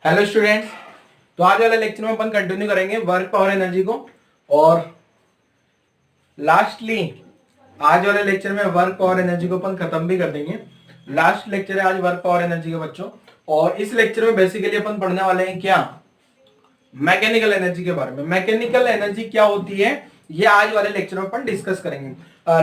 Hello students. तो आज वाले लेक्चर में अपन कंटिन्यू करेंगे वर्क पावर एनर्जी को। और लास्टली आज वाले लेक्चर में वर्क पावर एनर्जी को अपन खत्म भी कर देंगे। लास्ट लेक्चर है आज वर्क पावर एनर्जी का बच्चों। और इस लेक्चर में बेसिकली अपन पढ़ने वाले हैं क्या, मैकेनिकल एनर्जी के बारे में। मैकेनिकल एनर्जी क्या होती है ये आज वाले लेक्चर में अपन डिस्कस करेंगे।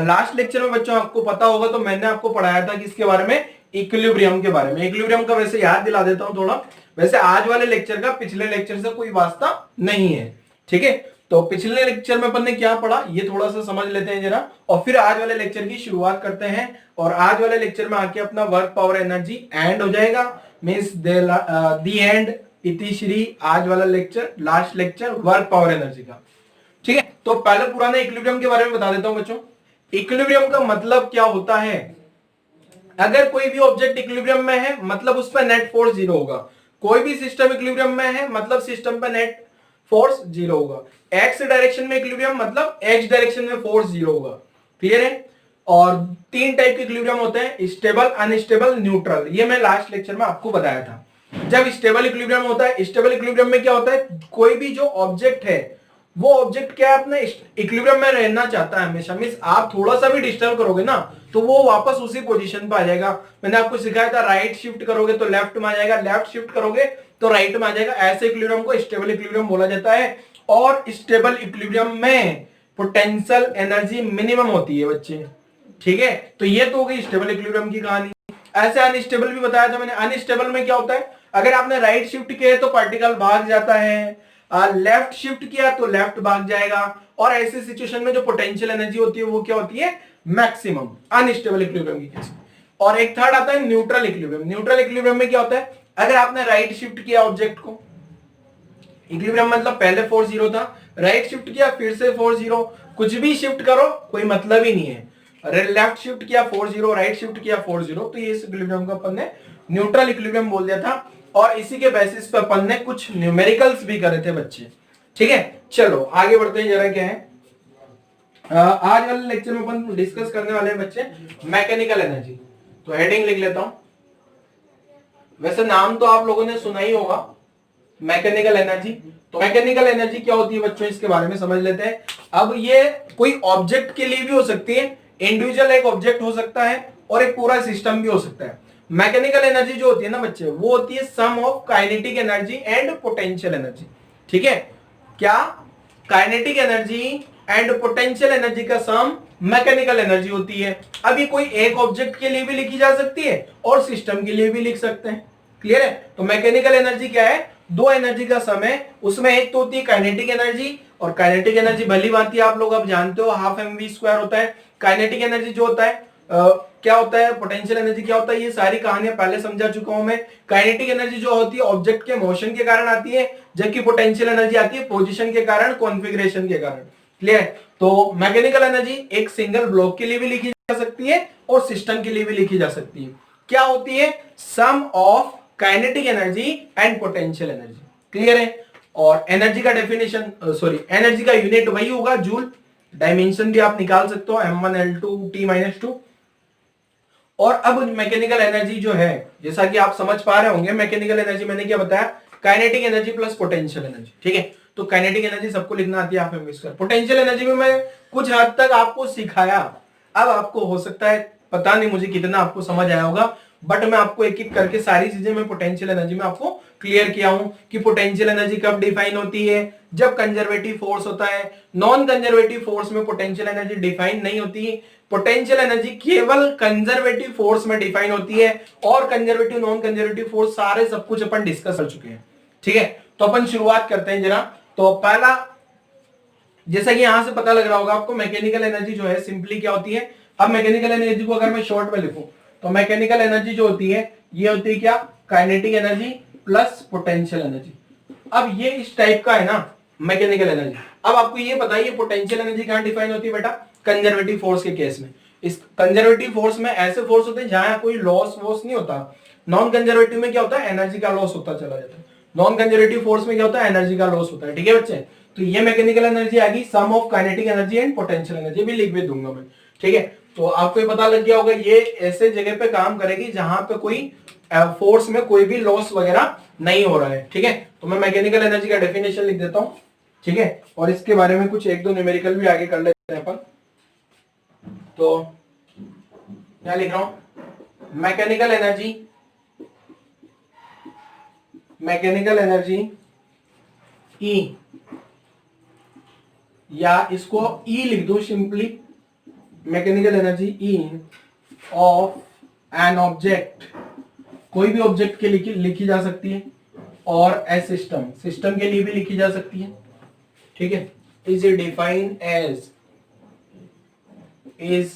लास्ट लेक्चर में बच्चों आपको पता होगा तो मैंने आपको पढ़ाया था किसके बारे में, इक्विलिब्रियम के बारे में। इक्विलिब्रियम का वैसे याद दिला देता हूं थोड़ा। वैसे आज वाले लेक्चर का पिछले लेक्चर से कोई वास्ता नहीं है, ठीक है। तो पिछले लेक्चर में अपन ने क्या पढ़ा ये थोड़ा सा समझ लेते हैं जरा, और फिर आज वाले लेक्चर की शुरुआत करते हैं। और आज वाले लेक्चर में आके अपना वर्क पावर एनर्जी एंड हो जाएगा, मींस द एंड इतिश्री आज वाला lecture, last lecture work power energy का, ठीक है। तो पहले पुराने इक्विलिब्रियम के बारे में बता देता हूं बच्चों। इक्विलिब्रियम का मतलब क्या होता है, अगर कोई भी ऑब्जेक्ट इक्विलिब्रियम में है मतलब उस पर नेट फोर्स जीरो होगा। कोई भी सिस्टम इक्विलिब्रियम में है मतलब सिस्टम पर नेट फोर्स जीरो होगा। एक्स डायरेक्शन में इक्विलिब्रियम मतलब एक्स डायरेक्शन में फोर्स जीरो होगा। क्लियर है। और तीन टाइप के इक्विलिब्रियम होते हैं, स्टेबल, अनस्टेबल, न्यूट्रल। ये मैं लास्ट लेक्चर में आपको बताया था। जब स्टेबल इक्विलिब्रियम होता है, स्टेबल इक्विलिब्रियम में क्या होता है, कोई भी जो ऑब्जेक्ट है वो ऑब्जेक्ट क्या है, अपने इक्विलिब्रियम में रहना चाहता है हमेशा। मींस आप थोड़ा सा भी डिस्टर्ब करोगे ना तो वो वापस उसी पोजीशन पे आ जाएगा। मैंने आपको सिखाया था राइट शिफ्ट करोगे तो लेफ्ट में आ जाएगा, लेफ्ट शिफ्ट करोगे तो राइट में आ जाएगा। ऐसे इक्विलिब्रियम को स्टेबल इक्विलिब्रियम बोला जाता है। और स्टेबल इक्विलिब्रियम में पोटेंशियल एनर्जी मिनिमम होती है बच्चे, ठीक है। तो ये तो हो गई स्टेबल इक्विलिब्रियम की कहानी। ऐसे अनस्टेबल भी बताया था मैंने। अनस्टेबल में क्या होता है, अगर आपने राइट शिफ्ट किया तो पार्टिकल भाग जाता है, लेफ्ट शिफ्ट किया तो लेफ्ट भाग जाएगा। और ऐसी सिचुएशन में जो पोटेंशियल एनर्जी होती है वो क्या होती है, मैक्सिमम, अनस्टेबल इक्विलिब्रियम की केस में। और एक थर्ड आता है न्यूट्रल इक्विलिब्रियम। न्यूट्रल इक्विलिब्रियम में क्या होता है, अगर आपने राइट शिफ्ट किया ऑब्जेक्ट को, इक्विलिब्रियम मतलब पहले फोर्स जीरो था, राइट शिफ्ट किया फिर से फोर्स जीरो, कुछ भी शिफ्ट करो कोई मतलब ही नहीं है। अरे लेफ्ट शिफ्ट किया फोर्स जीरो, राइट शिफ्ट किया फोर्स जीरो, तो ये इस इक्विलिब्रियम को अपन ने न्यूट्रल इक्विलिब्रियम बोल दिया था। और इसी के बेसिस पे अपन ने कुछ न्यूमेरिकल्स भी करे थे बच्चे, ठीक है। चलो आगे बढ़ते हैं जरा। क्या है आज वाले लेक्चर में अपन डिस्कस करने वाले हैं बच्चे, मैकेनिकल एनर्जी। तो हेडिंग लिख लेता हूं। वैसे नाम तो आप लोगों ने सुना ही होगा, मैकेनिकल एनर्जी। तो मैकेनिकल एनर्जी क्या होती है बच्चों, इसके बारे में समझ लेते हैं। अब ये कोई ऑब्जेक्ट के लिए भी हो सकती है, इंडिविजुअल एक ऑब्जेक्ट हो सकता है और एक पूरा सिस्टम भी हो सकता है। मैकेनिकल एनर्जी जो होती है ना बच्चे, वो होती है sum of kinetic energy and potential energy, ठीक है। क्या, kinetic energy and potential energy का सम मैकेनिकल एनर्जी होती है। अब ये कोई एक ऑब्जेक्ट के लिए भी लिखी जा सकती है और सिस्टम के लिए भी लिख सकते हैं। क्लियर है। तो मैकेनिकल एनर्जी क्या है, दो एनर्जी का सम है। उसमें एक तो होती है काइनेटिक एनर्जी, और काइनेटिक एनर्जी भली बात है आप लोग अब जानते हो, हाफ mv स्क्वायर होता है। काइनेटिक एनर्जी जो होता है क्या होता है, पोटेंशियल एनर्जी क्या होता है, ये सारी कहानियां पहले समझा चुका हूं मैं। काइनेटिक एनर्जी जो होती है ऑब्जेक्ट के मोशन के कारण आती है, जबकि पोटेंशियल एनर्जी आती है पोजीशन के कारण, कॉन्फ़िगरेशन के कारण। क्लियर। तो मैकेनिकल एनर्जी एक सिंगल ब्लॉक के लिए भी लिखी जा सकती है और सिस्टम के लिए भी लिखी जा सकती है। क्या होती है, sum of kinetic energy and potential energy. Clear है। और एनर्जी का डेफिनेशन, एनर्जी का यूनिट वही होगा जूल। डायमेंशन भी आप निकाल सकते हो, m1L2T-2। और अब मैकेनिकल एनर्जी जो है, जैसा कि आप समझ पा रहे होंगे, मैकेनिकल एनर्जी मैंने क्या बताया, kinetic energy plus potential energy, ठीक है। तो काइनेटिक एनर्जी सबको लिखना आती है half mv square. Potential energy में मैं कुछ हद तक आपको सिखाया, अब आपको हो सकता है पता नहीं मुझे कितना आपको समझ आया होगा, बट मैं आपको एक एक करके सारी चीजें मैं पोटेंशियल एनर्जी में आपको क्लियर किया हूं कि पोटेंशियल एनर्जी कब डिफाइन होती है, जब कंजर्वेटिव फोर्स होता है। नॉन कंजर्वेटिव फोर्स में पोटेंशियल एनर्जी डिफाइन नहीं होती। पोटेंशियल एनर्जी केवल कंजर्वेटिव फोर्स में डिफाइन होती है, और कंजर्वेटिव नॉन कंजर्वेटिव फोर्स सारे सब कुछ अपन डिस्कस कर चुके हैं, ठीक है। तो अपन शुरुआत करते हैं जरा। तो पहला, जैसा कि यहां से पता लग रहा होगा आपको, मैकेनिकल एनर्जी जो है सिंपली क्या होती है। अब मैकेनिकल एनर्जी को अगर मैं शॉर्ट में लिखूं तो मैकेनिकल एनर्जी जो होती है ये होती है क्या, kinetic energy plus potential energy. अब ये इस टाइप का है ना मैकेनिकल एनर्जी। अब आपको ये बताइए पोटेंशियल एनर्जी कहां डिफाइन होती है बेटा, कंजर्वेटिव फोर्स के केस में। इस कंजर्वेटिव फोर्स में ऐसे फोर्स होते हैं जहां कोई लॉस वॉस नहीं होता। नॉन कंजर्वेटिव में क्या होता है, एनर्जी का लॉस होता चला जाता है। नॉन कंजर्वेटिव फोर्स में क्या होता है, एनर्जी का लॉस होता है, ठीक है बच्चे। तो ये मैकेनिकल एनर्जी आ गई, sum of kinetic energy and potential energy भी लिख भी दूंगा मैं, ठीक है। तो आपको ये पता लग गया होगा ये ऐसे जगह पे काम करेगी जहां पे कोई फोर्स में कोई भी लॉस वगैरह नहीं हो रहा है। ठीक है, तो मैं मैकेनिकल एनर्जी का डेफिनेशन लिख देता हूं। ठीक है, और इसके बारे में कुछ एक दो न्यूमेरिकल भी आगे कर लेते हैं अपन। तो क्या लिख रहा हूं, मैकेनिकल एनर्जी ई, या इसको ई लिख दो simply, mechanical energy E of an object, कोई भी ऑब्जेक्ट के लिए लिखी जा सकती है, और ए सिस्टम, सिस्टम के लिए भी लिखी जा सकती है। ठीक है, is defined as, is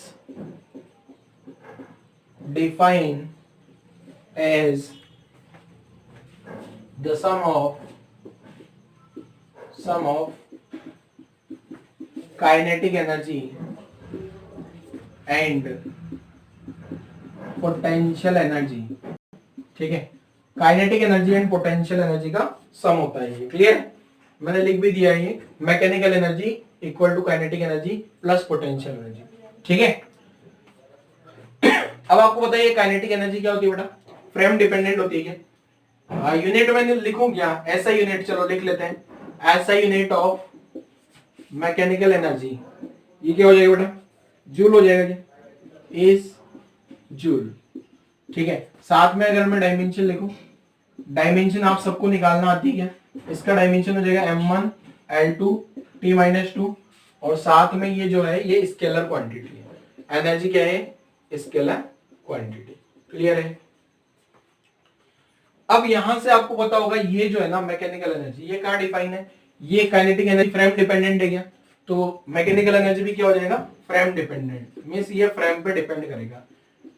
defined as the sum of kinetic energy and potential energy। ठीक है, kinetic energy and potential energy का सम होता है ये। क्लियर, मैंने लिख भी दिया है, mechanical energy equal to kinetic energy plus potential energy. ठीक है, अब आपको बताइए काइनेटिक एनर्जी क्या होती है बेटा, फ्रेम डिपेंडेंट होती है क्या? यूनिट में लिखूं क्या, ऐसा यूनिट, चलो लिख लेते हैं, ऐसा यूनिट ऑफ मैकेनिकल एनर्जी, ये क्या हो जाएगा बेटा, जूल हो जाएगा जी, इज जूल। ठीक है, साथ में अगर मैं डायमेंशन लिखूं, डायमेंशन आप सबको निकालना आती है क्या, इसका डायमेंशन हो जाएगा m1 L2 T-2, और साथ में ये जो है ये स्केलर क्वांटिटी है, एनर्जी क्या है, स्केलर क्वांटिटी। क्लियर है, अब यहां से आपको पता होगा ये जो है ना मैकेनिकल एनर्जी, ये कहां डिफाइन है, ये काइनेटिक एनर्जी फ्रेम डिपेंडेंट है क्या, तो मैकेनिकल एनर्जी भी क्या हो जाएगा, फ्रेम डिपेंडेंट, मींस ये फ्रेम पे डिपेंड करेगा,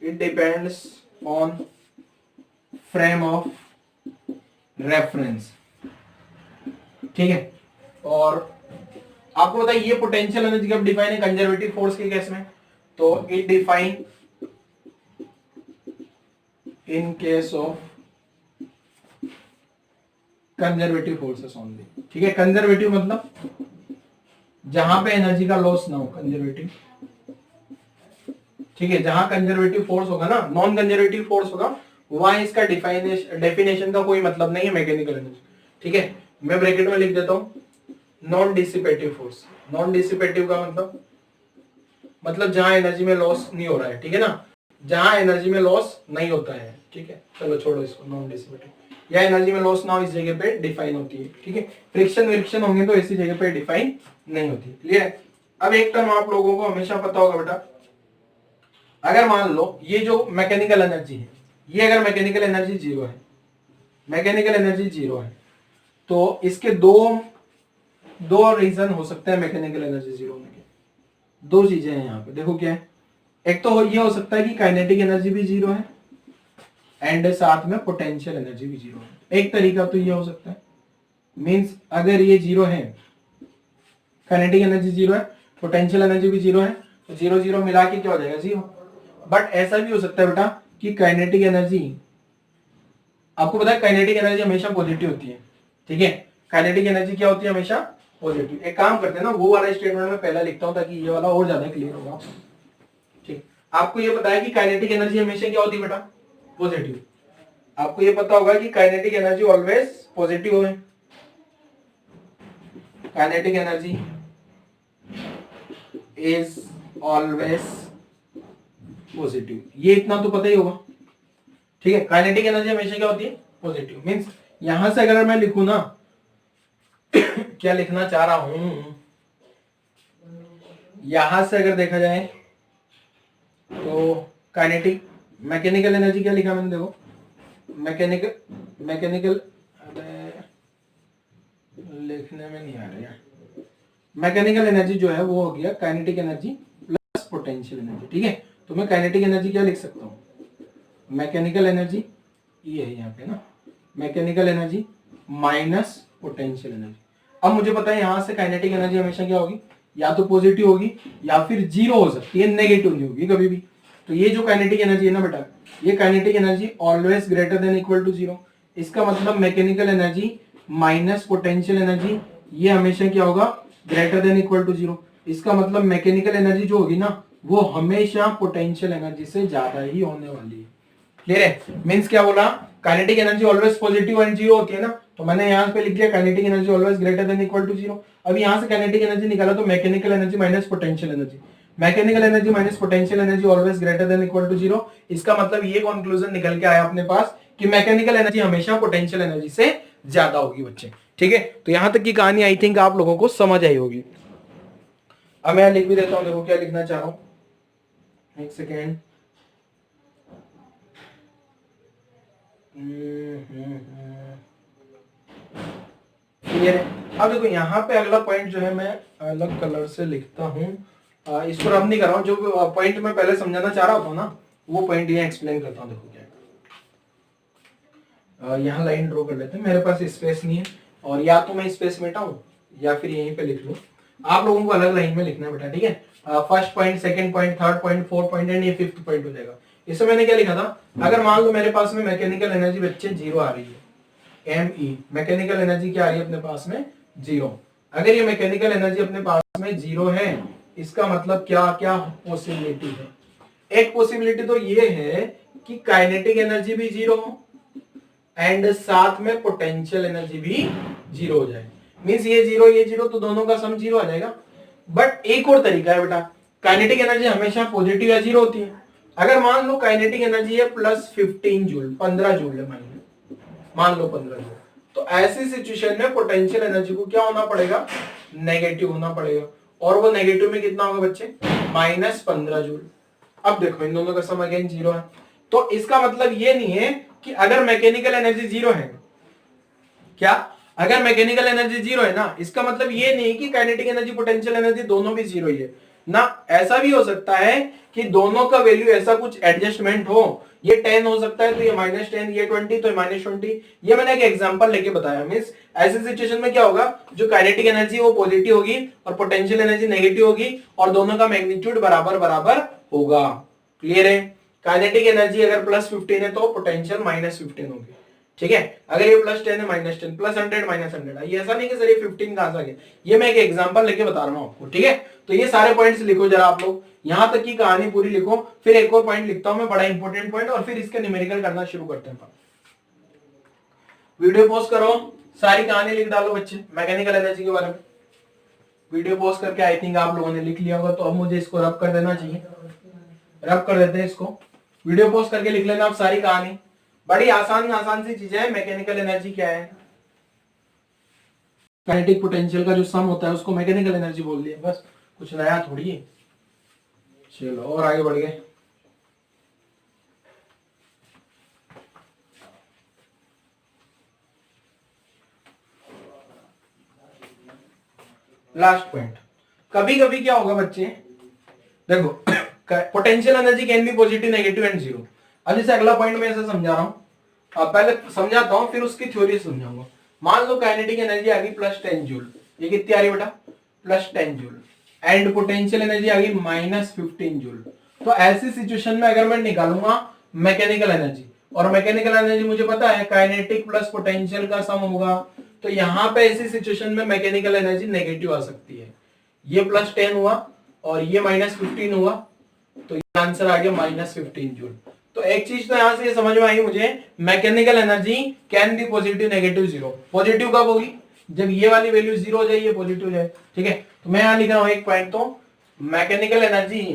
it depends on frame of reference. ठीक है, और आपको बताइए ये पोटेंशियल एनर्जी कब डिफाइन है, कंजर्वेटिव फोर्स के केस में, तो it define in case of conservative forces only. ठीक है, कंजर्वेटिव मतलब जहां पे एनर्जी का लॉस ना हो, कंजर्वेटिव। ठीक है, जहां कंजर्वेटिव फोर्स होगा ना, नॉन कंजर्वेटिव फोर्स होगा, वहां इसका डेफिनेशन का कोई मतलब नहीं है मैकेनिकल एनर्जी। ठीक है, मैं ब्रैकेट में लिख देता हूं non dissipative force. Non dissipative का मतलब जहां एनर्जी में लॉस नहीं हो रहा है। ठीक है ना, जहां एनर्जी में लॉस नहीं होता है। ठीक है, चलो छोड़ो इसको, नॉन डिसिपेटिव, या एनर्जी में लॉस ना हो इस जगह पे डिफाइन होती है। ठीक है, फ्रिक्शन होंगे तो इसी जगह पे डिफाइन नहीं होती। क्लियर, अब एक टर्म आप लोगों को हमेशा पता होगा बेटा, अगर मान लो ये जो मैकेनिकल एनर्जी है, ये अगर मैकेनिकल एनर्जी जीरो है, मैकेनिकल एनर्जी जीरो है, तो इसके दो रीजन हो सकते हैं मैकेनिकल एनर्जी जीरो होने के। दो चीजें हैं यहाँ पे, देखो क्या है, एक तो ये हो सकता है कि काइनेटिक एनर्जी भी जीरो है एंड साथ में पोटेंशियल एनर्जी भी जीरो है। एक तरीका तो ये हो सकता है, मींस अगर ये जीरो है, काइनेटिक एनर्जी जीरो है, पोटेंशियल एनर्जी भी जीरो है, तो जीरो जीरो मिला के क्या हो जाएगा, जीरो। बट ऐसा भी हो सकता है बेटा कि काइनेटिक एनर्जी, आपको पता है काइनेटिक एनर्जी हमेशा पॉजिटिव होती है। ठीक है, काइनेटिक एनर्जी क्या होती है, हमेशा पॉजिटिव। एक काम करते हैं ना, वो वाला स्टेटमेंट में पहला लिखता हूं ताकि ये वाला और ज्यादा क्लियर होगा। ठीक, आपको ये पता है कि काइनेटिक एनर्जी हमेशा क्या होती है बेटा, पॉजिटिव। आपको ये पता होगा कि काइनेटिक एनर्जी ऑलवेज पॉजिटिव है, kinetic energy is always positive, ये इतना तो पता ही होगा। ठीक है, काइनेटिक एनर्जी हमेशा क्या होती है, पॉजिटिव। मींस यहां से अगर मैं लिखूं ना क्या लिखना चाह रहा हूं, यहां से अगर देखा जाए तो काइनेटिक, मैकेनिकल एनर्जी क्या लिखा मैंने, देखो मैकेनिकल लिखने में नहीं आ रहा है, मैकेनिकल एनर्जी जो है वो हो गया kinetic energy plus potential energy. ठीक है, तो मैं काइनेटिक एनर्जी क्या लिख सकता हूँ, मैकेनिकल एनर्जी ये है यहाँ पे ना, mechanical energy minus potential energy. अब मुझे पता है यहां से काइनेटिक एनर्जी हमेशा क्या होगी, या तो पॉजिटिव होगी या फिर जीरो हो सकती है, नेगेटिव नहीं होगी कभी भी। तो ये जो काइनेटिक एनर्जी है ना बेटा, ये kinetic energy always greater than equal to zero. इसका मतलब mechanical energy minus potential energy, ये हमेशा क्या होगा, greater than equal to zero. इसका मतलब मैकेनिकल एनर्जी जो होगी ना, वो हमेशा पोटेंशियल एनर्जी से ज्यादा ही होने वाली है। क्लियर है? मींस क्या बोला, kinetic energy always positive and zero होती है ना, तो मैंने यहाँ पे लिख दिया kinetic energy always greater than equal to zero. अब यहाँ से काइनेटिक एनर्जी निकाला तो mechanical energy minus potential energy, mechanical energy minus potential energy always greater than equal to zero. इसका मतलब ये कंक्लूजन निकल के आया अपने पास कि मैकेनिकल एनर्जी हमेशा पोटेंशियल एनर्जी से ज्यादा होगी बच्चे। ठीक है, तो यहां तक की कहानी आई थिंक आप लोगों को समझ आई होगी। अब मैं लिख भी देता हूं, देखो क्या लिखना चाह रहा हूं, एक सेकेंड। क्लियर है? अब देखो यहाँ पे अगला पॉइंट जो है मैं अलग कलर से लिखता हूँ, इसको रब नहीं कर रहा हूँ, जो पॉइंट मैं पहले समझाना चाह रहा था ना वो पॉइंट यहाँ एक्सप्लेन करता हूँ। देखो क्या, यहाँ लाइन ड्रॉ कर लेते हैं, मेरे पास स्पेस नहीं है, और या तो मैं स्पेस मिटाऊं या फिर यहीं पे लिख लूं। आप लोगों को अलग लाइन में लिखना है बेटा, ठीक है? First point, second point, third point, fourth point and ये फिफ्थ पॉइंट हो जाएगा। इसमें मैंने क्या लिखा था, अगर मान लो मेरे पास में मैकेनिकल एनर्जी बच्चे जीरो आ रही है, ME मैकेनिकल एनर्जी क्या आ रही है अपने पास में, जीरो। अगर ये मैकेनिकल एनर्जी अपने पास में जीरो है, इसका मतलब क्या क्या पॉसिबिलिटी है? एक पॉसिबिलिटी तो ये है कि काइनेटिक एनर्जी भी जीरो हो एंड साथ में पोटेंशियल एनर्जी भी जीरो हो जाए। मींस ये जीरो तो दोनों का सम जीरो आ जाएगा। बट एक और तरीका है बेटा, काइनेटिक एनर्जी हमेशा पॉजिटिव या जीरो होती है। अगर मान लो काइनेटिक एनर्जी है प्लस 15 जूल, 15 जूल है, मान लो 15 जूल, तो ऐसी सिचुएशन में पोटेंशियल एनर्जी को क्या होना पड़ेगा, नेगेटिव होना पड़ेगा। और वो नेगेटिव में कितना होगा बच्चे, माइनस 15 जूल। अब देखो इन दोनों का सम अगेन जीरो है, तो इसका मतलब ये नहीं है कि अगर मैकेनिकल एनर्जी जीरो है, क्या अगर मैकेनिकल एनर्जी जीरो है ना, इसका मतलब ये नहीं कि काइनेटिक एनर्जी पोटेंशियल एनर्जी दोनों भी जीरो ही है ना। ऐसा भी हो सकता है कि दोनों का वैल्यू ऐसा कुछ एडजस्टमेंट हो, ये 10 हो सकता है तो ये -10, ये 20 तो -20। ये मैंने एक एग्जांपल लेके बताया। मींस ऐसी सिचुएशन में क्या होगा, जो काइनेटिक एनर्जी वो पॉजिटिव होगी और पोटेंशियल एनर्जी नेगेटिव होगी और दोनों का मैग्नीट्यूड बराबर बराबर होगा। क्लियर है? काइनेटिक एनर्जी अगर +15 है तो पोटेंशियल -15 होगी। ठीक है, अगर ये +10 है -10, +100 -100। ये ऐसा नहीं कि सर ये 15 कहां से आ गया, ये मैं एक एग्जांपल लेके बता रहा हूं आपको। ठीक है, तो ये सारे पॉइंट्स लिखो जरा आप लोग, यहां तक की कहानी पूरी लिखो। फिर एक और पॉइंट लिखता हूं मैं, बड़ा इंपॉर्टेंट पॉइंट, और फिर इसके न्यूमेरिकल करना शुरू करते हैं। वीडियो पॉज करो, सारी कहानी लिख डालो बच्चे मैकेनिकल एनर्जी के बारे में। वीडियो पॉज करके आई थिंक आप लोगों ने लिख लिया होगा, तो अब मुझे इसको रब कर देना चाहिए। रब कर देते हैं इसको, वीडियो पॉज करके लिख लेना आप सारी कहानी। बड़ी आसान सी चीजें है। मैकेनिकल एनर्जी क्या है, काइनेटिक पोटेंशियल का जो सम होता है उसको मैकेनिकल एनर्जी बोल दिया, बस कुछ नया थोड़ी है। चलो और आगे बढ़ गए। लास्ट पॉइंट, कभी कभी क्या होगा बच्चे, देखो potential energy can be positive, negative and zero. अब जैसे अगला पॉइंट मैं ऐसे समझा रहा हूं, अब पहले समझाता हूं फिर उसकी थ्योरी समझाऊंगा। मान लो काइनेटिक एनर्जी आ गई +10 जूल, ये कितनी आ रही बेटा, +10 जूल, एंड पोटेंशियल एनर्जी आ गई -15 जूल। तो ऐसी सिचुएशन में अगर मैं निकालूंगा मैकेनिकल एनर्जी, और मैकेनिकल एनर्जी मुझे पता है काइनेटिक प्लस पोटेंशियल का सम होगा, तो यहां पे ऐसी सिचुएशन में मैकेनिकल एनर्जी नेगेटिव आ सकती है। ये +10 हुआ और ये -15 हुआ, तो ये आंसर आ गया -15 जूल। तो एक चीज तो यहां से ये समझ में आई मुझे, mechanical energy can be positive, negative, zero. Positive कब होगी, जब ये वाली वैल्यू जीरो हो जाए, ये पॉजिटिव हो जाए। ठीक है, तो मैं यहां लिख रहा हूं एक पॉइंट, तो mechanical energy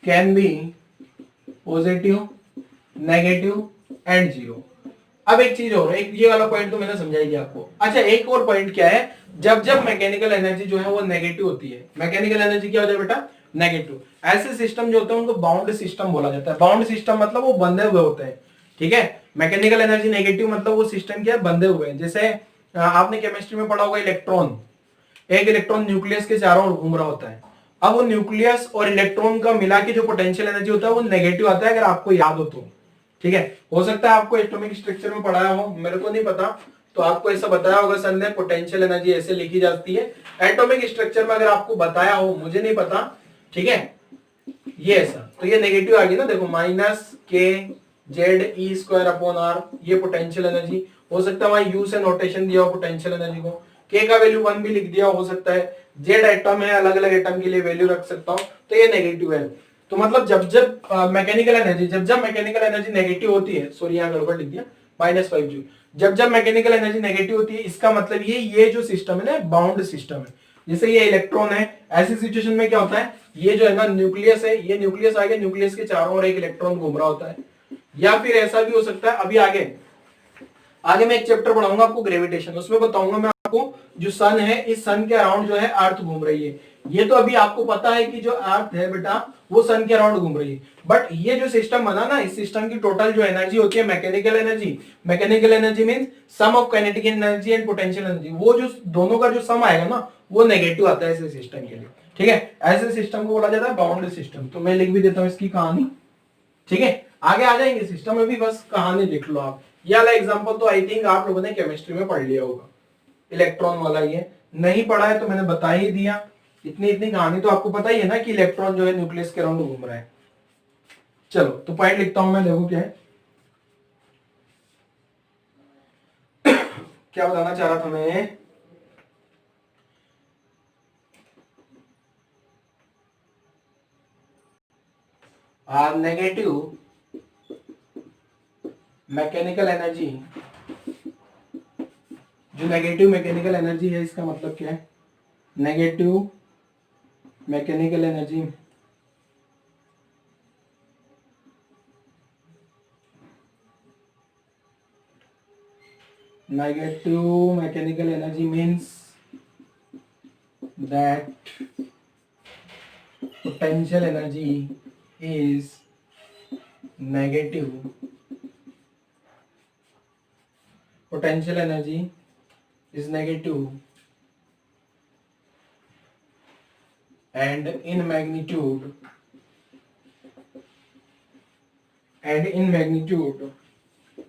can be positive, negative and zero. अब एक चीज और, एक ये वाला पॉइंट तो मैंने समझाई दिया आपको। अच्छा, एक और पॉइंट क्या है, जब जब मैकेनिकल एनर्जी जो है वो नेगेटिव होती है, मैकेनिकल एनर्जी क्या हो जाए बेटा, नेगेटिव, ऐसे सिस्टम जो होते हैं उनको बाउंड सिस्टम बोला जाता है। बाउंड सिस्टम मतलब वो बंधे हुए होते हैं। ठीक है, मैकेनिकल एनर्जी नेगेटिव मतलब वो सिस्टम क्या है, बंधे हुए हैं। जैसे आपने केमिस्ट्री में पढ़ा होगा, इलेक्ट्रॉन, एक इलेक्ट्रॉन न्यूक्लियस के चारों ओर घूम रहा होता है। अब वो न्यूक्लियस और इलेक्ट्रॉन का मिला के जो पोटेंशियल एनर्जी होता है वो नेगेटिव आता है, अगर आपको याद हो तो। ठीक है, हो सकता है आपको एटॉमिक स्ट्रक्चर में पढ़ाया हो, मेरे को नहीं पता, तो आपको ऐसा बताया होगा सर ने, पोटेंशियल एनर्जी ऐसे लिखी जाती है। एटॉमिक स्ट्रक्चर में अगर आपको बताया हो, मुझे नहीं पता। ठीक है, ये ऐसा, तो ये नेगेटिव आ गई ना, देखो -kZe²/r, ये पोटेंशियल एनर्जी। हो सकता है वहां यू से नोटेशन दिया हो पोटेंशियल एनर्जी को। K का वैल्यू 1 भी लिख दिया हो सकता है, Z एटम है, अलग अलग एटम के लिए वैल्यू रख सकता हूं, तो ये नेगेटिव है। तो मतलब जब जब मैकेनिकल एनर्जी नेगेटिव होती है, सॉरी यहाँ गड़बड़ लिख दिया, -5 जूल। जब जब मैकेनिकल एनर्जी नेगेटिव होती है, इसका मतलब ये जो सिस्टम है ना, बाउंड सिस्टम है। जैसे ये इलेक्ट्रॉन है, ऐसी सिचुएशन में क्या होता है, ये जो है ना न्यूक्लियस है, ये न्यूक्लियस आगे, न्यूक्लियस के चारों ओर एक इलेक्ट्रॉन घूम रहा होता है। या फिर ऐसा भी हो सकता है, अभी आगे मैं एक चैप्टर पढ़ाऊंगा आपको ग्रेविटेशन, उसमें बताऊंगा मैं आपको, जो सन है, इस सन के अराउंड जो है अर्थ घूम रही है। ये तो अभी आपको पता है कि जो अर्थ है बेटा, वो सन के अराउंड घूम रही है। बट ये जो सिस्टम बना ना, इस सिस्टम की टोटल जो एनर्जी होती है mechanical energy means sum of kinetic energy and potential energy, वो जो दोनों का जो सम आएगा ना, वो नेगेटिव आता है ऐसे सिस्टम के लिए। ठीक है, ऐसे सिस्टम को बोला जाता है बाउंड सिस्टम। तो मैं लिख भी देता हूं इसकी कहानी। ठीक है, आगे आ जाएंगे सिस्टम में भी, बस कहानी लिख लो आप। ये वाला एग्जांपल तो आई थिंक आप लोगों ने केमिस्ट्री में पढ़ लिया होगा, इलेक्ट्रॉन वाला। ये नहीं पढ़ा है तो मैंने बता ही दिया, इतनी कहानी तो आपको पता ही है ना कि इलेक्ट्रॉन जो है न्यूक्लियस के अराउंड घूम रहा है। चलो तो पॉइंट लिखता हूं मैं, देखो क्या है, क्या बताना चाह रहा था मैं। नेगेटिव मैकेनिकल एनर्जी, जो नेगेटिव मैकेनिकल एनर्जी है, इसका मतलब क्या है, negative mechanical energy means that potential energy is negative. Potential energy is negative and in magnitude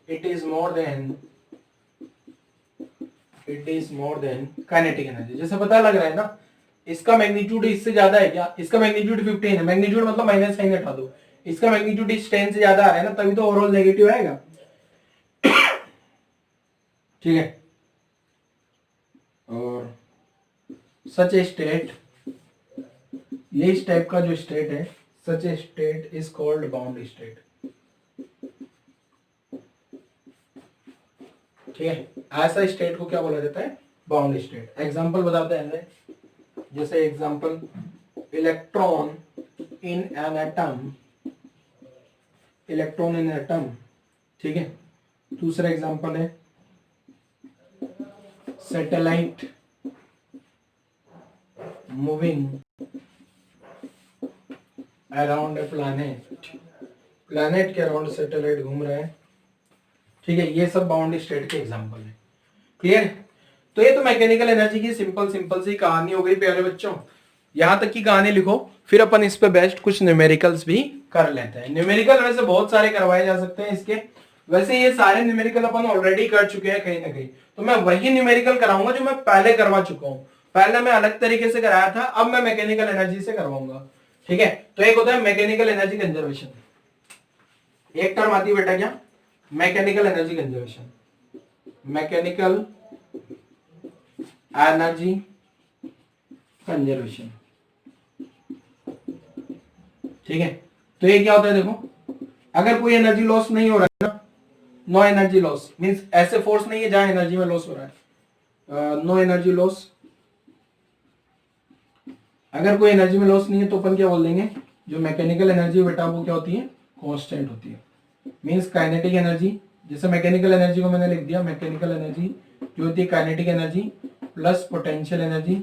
it is more than kinetic energy. जैसे पता लग रहा है ना, इसका मैग्नीट्यूड इससे ज्यादा है क्या, इसका मैग्नीट्यूड 15 है, मैग्नीट्यूड मतलब माइनस साइन हटा दो, इसका मैग्नीट्यूड इस 10 से ज्यादा आ रहा है ना, तभी तो ओवरऑल नेगेटिव आएगा। ठीक है, और सच ए स्टेट, ये इस टाइप का जो स्टेट है, such a state is called bound state. ठीक है, ऐसा स्टेट को क्या बोला जाता है, बाउंड स्टेट। एग्जांपल बताते हैं, जैसे example, electron in an atom, ठीक है। दूसरा एग्जांपल है satellite moving around a planet के अराउंड सैटेलाइट घूम रहा है। ठीक है, ये सब बाउंड स्टेट के एग्जांपल है। क्लियर? तो ये तो मैकेनिकल एनर्जी की सिंपल सी कहानी हो गई प्यारे बच्चों। यहां तक की कहानी लिखो, फिर अपन इस पे बेस्ट कुछ न्यूमेरिकल्स भी कर लेते हैं। न्यूमेरिकल वैसे बहुत सारे करवाए जा सकते हैं इसके, वैसे ये सारे न्यूमेरिकल अपन ऑलरेडी कर चुके हैं कहीं ना कहीं, तो मैं वही न्यूमेरिकल कराऊंगा जो मैं पहले करवा चुका हूं। पहले मैं अलग तरीके से कराया था, अब मैं मैकेनिकल एनर्जी से करवाऊंगा। ठीक है, तो एक होता है मैकेनिकल एनर्जी कंजर्वेशन, एक टर्म आती है बेटा क्या, mechanical energy conservation, mechanical energy conservation. ठीक है, तो ये क्या होता है, देखो अगर कोई एनर्जी लॉस नहीं हो रहा है ना, नो एनर्जी लॉस मींस ऐसे फोर्स नहीं है जहां एनर्जी में लॉस हो रहा है, नो एनर्जी लॉस। अगर कोई एनर्जी में लॉस नहीं है तो अपन क्या बोल देंगे, जो मैकेनिकल एनर्जी बेटा वो क्या होती है, कांस्टेंट होती है। मींस काइनेटिक एनर्जी, जैसे मैकेनिकल एनर्जी को मैंने लिख दिया, मैकेनिकल एनर्जी जो होती है kinetic energy plus potential energy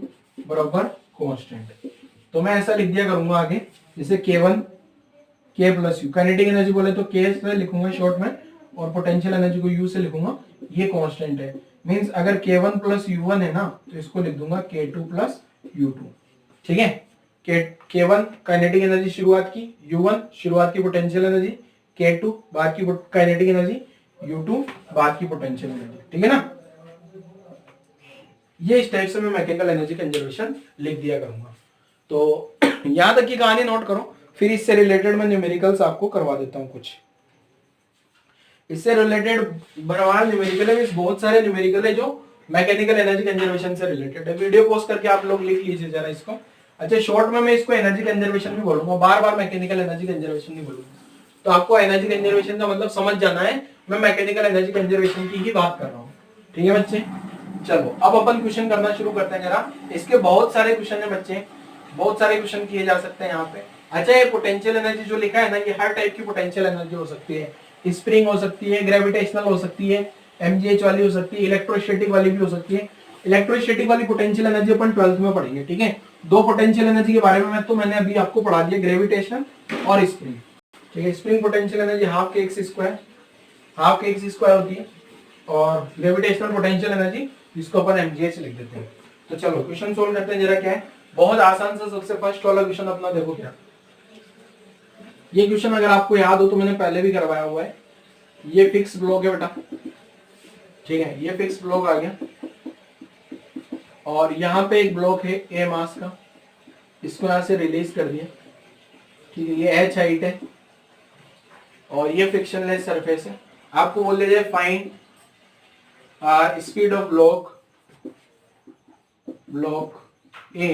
बराबर कांस्टेंट। तो मैं ऐसा लिख दिया करूंगा आगे, जैसे K1 K plus you, kinetic energy बोले तो K से लिखूंगा शॉर्ट में, और पोटेंशियल एनर्जी को U से लिखूंगा, ये कांस्टेंट है। मींस अगर K1 प्लस U1 है ना, तो इसको लिख दूंगा K2 प्लस U2। ठीक है, K1 काइनेटिक एनर्जी शुरुआत की, U1 शुरुआत की पोटेंशियल एनर्जी, K2 बाद की काइनेटिक एनर्जी, U2 बाद की पोटेंशियल एनर्जी। ठीक है ना, ये इस टाइप से मैं मैकेनिकल एनर्जी कंजर्वेशन लिख दिया करूंगा। तो यहां तक की कहानी नोट करो, फिर इससे रिलेटेड मैं न्यूमेरिकल्स आपको करवा देता हूं कुछ। इससे रिलेटेड बरवार न्यूमेरिकल है, बहुत सारे न्यूमेरिकल है जो मैकेनिकल एनर्जी कंजर्वेशन से रिलेटेड है। वीडियो पोस्ट करके आप लोग लिख लीजिए जरा इसको। अच्छा, शॉर्ट में मैं इसको एनर्जी कंजर्वेशन भी बोलूंगा, बार बार मैकेनिकल एनर्जी कंजर्वेशन नहीं बोलूंगा। तो आपको एनर्जी कंजर्वेशन का मतलब समझ जाना है, मैं मैकेनिकल एनर्जी कंजर्वेशन की ही बात कर रहा हूँ। ठीक है बच्चे, चलो अब अपन क्वेश्चन करना शुरू करते हैं जरा। इसके बहुत सारे क्वेश्चन है बच्चे, बहुत सारे क्वेश्चन किए जा सकते हैं यहाँ पे। अच्छा, ये पोटेंशियल एनर्जी जो लिखा है ना, ये हर टाइप की पोटेंशियल एनर्जी हो सकती है। स्प्रिंग हो सकती है, ग्रेविटेशनल हो सकती है, एमजीएच वाली हो सकती है, इलेक्ट्रोस्टैटिक वाली भी हो सकती है। इलेक्ट्रोस्टैटिक वाली पोटेंशियल एनर्जी अपन 12th में पढ़ेंगे। ठीक है, दो पोटेंशियल एनर्जी के बारे में तो मैंने अभी आपको पढ़ा दिया, ग्रेविटेशन और स्प्रिंग। ठीक है, स्प्रिंग पोटेंशियल एनर्जी हाफ के एक्स स्क्वायर होती है, और ग्रेविटेशनल पोटेंशियल एनर्जी जिसको अपन एमजीएच लिख देते हैं। तो चलो क्वेश्चन सोल्व करते हैं जरा। क्या है, बहुत आसान सा सबसे फर्स्ट वाला क्वेश्चन अपना देखो क्या। ये क्वेश्चन अगर आपको याद हो तो मैंने पहले भी करवाया हुआ है। ये फिक्स ब्लॉक है बेटा, ठीक है, ये फिक्स ब्लॉक आ गया, और यहाँ पे एक ब्लॉक है ए मास का, इसको यहाँ से रिलीज कर दिया। ठीक है, ये एच हाइट है और ये फ्रिक्शनलेस सरफेस है। आपको बोल दीजिए find speed of block A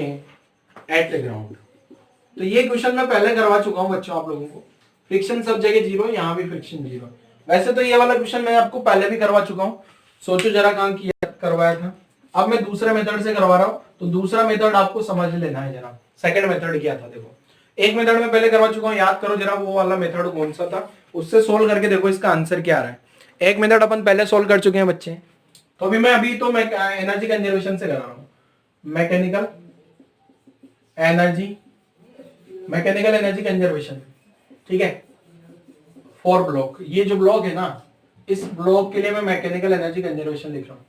at the ground. तो ये क्वेश्चन मैं पहले करवा चुका हूं बच्चों आप लोगों को। फ्रिक्शन सब जगह जीरो, यहाँ भी फ्रिक्शन जीरो। वैसे तो ये वाला क्वेश्चन मैं आपको पहले भी करवा चुका हूँ, सोचो जरा कहाँ किया करवाया था। अब मैं दूसरे मेथड से करवा रहा हूँ, तो दूसरा मेथड आपको समझ लेना है जरा। सेकंड मेथड क्या था देखो, एक मेथड में पहले करवा चुका हूँ, याद करो जरा वो वाला मेथड कौन सा था, उससे सोल्व करके देखो इसका आंसर क्या आ रहा है। एक मेथड अपन पहले सोल्व कर चुके हैं बच्चे, तो अभी मैं एनर्जी कंजर्वेशन से कर रहा हूँ। मैकेनिकल एनर्जी कंजर्वेशन, ठीक है, फॉर ब्लॉक। ये जो ब्लॉक है ना, इस ब्लॉक के लिए मैं मैकेनिकल एनर्जी कंजर्वेशन लिख रहा हूँ।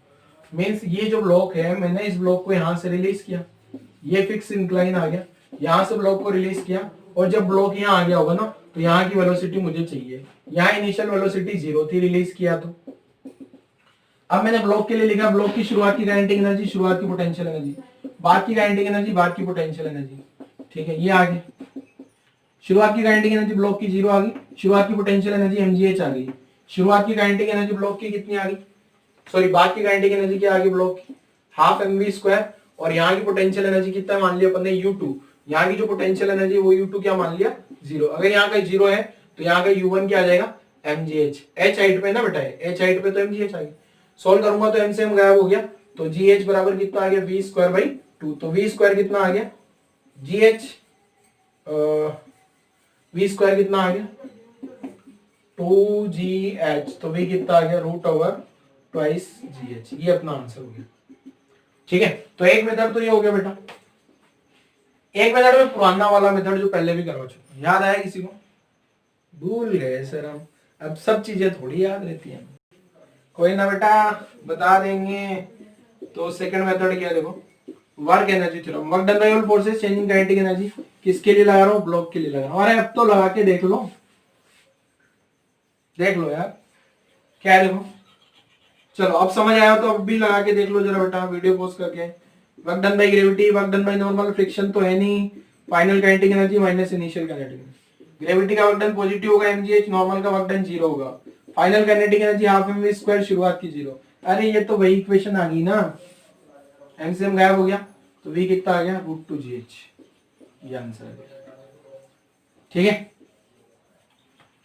मींस ये जो ब्लॉक है, मैंने इस ब्लॉक को यहां से रिलीज किया, ये फिक्स इंक्लाइन आ गया, यहां से ब्लॉक को रिलीज किया, और जब ब्लॉक यहाँ आ गया होगा ना, तो यहाँ की वेलोसिटी मुझे चाहिए। यहाँ इनिशियल वेलोसिटी 0 थी, रिलीज किया तो। अब मैंने ब्लॉक के लिए लिखा, ब्लॉक की शुरुआत की काइनेटिक एनर्जी, शुरुआत की पोटेंशियल एनर्जी, बाद की काइनेटिक एनर्जी, बाद की पोटेंशियल एनर्जी। ठीक है, ये आ गया। शुरुआत की काइनेटिक एनर्जी ब्लॉक की 0 आ गई, शुरुआत की पोटेंशियल एनर्जी एमजीएच आ गई। शुरुआत की काइनेटिक एनर्जी ब्लॉक की कितनी आ गई, सॉरी बाद की काइनेटिक एनर्जी क्या आ गई ब्लॉक की, हाफ mv स्क्वायर, और यहाँ की पोटेंशियल एनर्जी कितना मान लिया अपन ने, u2। यहाँ की जो पोटेंशियल एनर्जी वो u2 क्या मान लिया, 0। अगर यहाँ का 0 है तो यहाँ का u1 क्या आ जाएगा, mgh। h हाइट पे ना बेटा, h हाइट पे तो mgh आ गई। सोल्व करूंगा तो m से m गायब हो गया, तो gh बराबर कितना आ गया, v स्क्वायर बाई 2। तो v स्क्वायर कितना आ गया, gh v स्क्वायर कितना आ गया 2gh, तो v कितना आ गया √/2 gh। ये अपना आंसर हो गया। ठीक है, तो एक मेथड तो ये हो गया बेटा। एक मेथड में पुराना वाला मेथड जो पहले भी करवा चुका, याद आया किसी को, भूल गए सर हम, अब सब चीजें थोड़ी याद रहती हैं। कोई ना बेटा, बता देंगे। तो सेकंड मेथड क्या है देखो, work energy theorem, work done bye all forces changing kinetic energy. किसके लिए लगा रहा हूँ, ब्लॉक के लिए लगा रहा हूँ। अरे अब तो लगा के देख लो, देख लो यार, क्या है देखो। चलो अब समझ आया तो अब भी लगा के देख लो जरा बेटा, वीडियो पॉज करके। Work done by gravity, work done by normal, friction तो है नहीं, final kinetic energy minus initial kinetic energy. Gravity का वर्क डन पॉजिटिव होगा mgh, नॉर्मल का वर्क डन 0 होगा, final kinetic energy half mv square, शुरुआत की 0। अरे ये तो वही इक्वेशन आ गई ना, m से m गायब हो गया, तो v कितना आ गया √2gh। ये आंसर है। ठीक है,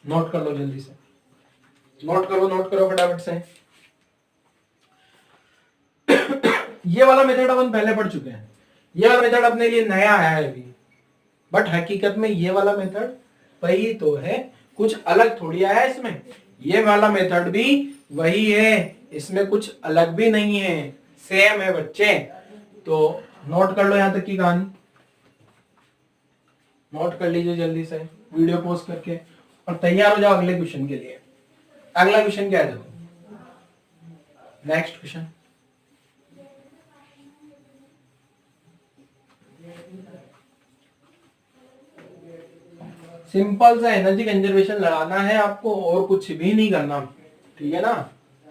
नोट कर लो जल्दी से, नोट करो फटाफट से। ये वाला मेथड अपन पहले पढ़ चुके हैं, ये वाला मेथड अपने लिए नया आया है अभी, बट हकीकत में ये वाला मेथड वही तो है, कुछ अलग थोड़ी आया है इसमें। ये वाला मेथड भी वही है, इसमें कुछ अलग भी नहीं है, सेम है बच्चे। तो नोट कर लो यहां तक की कहानी, नोट कर लीजिए जल्दी से वीडियो पॉज करके, और तैयार हो जाओ अगले क्वेश्चन के लिए। अगला क्वेश्चन क्या है देखो, नेक्स्ट क्वेश्चन, सिंपल सा एनर्जी कंजर्वेशन लगाना है आपको, और कुछ भी नहीं करना, ठीक है ना।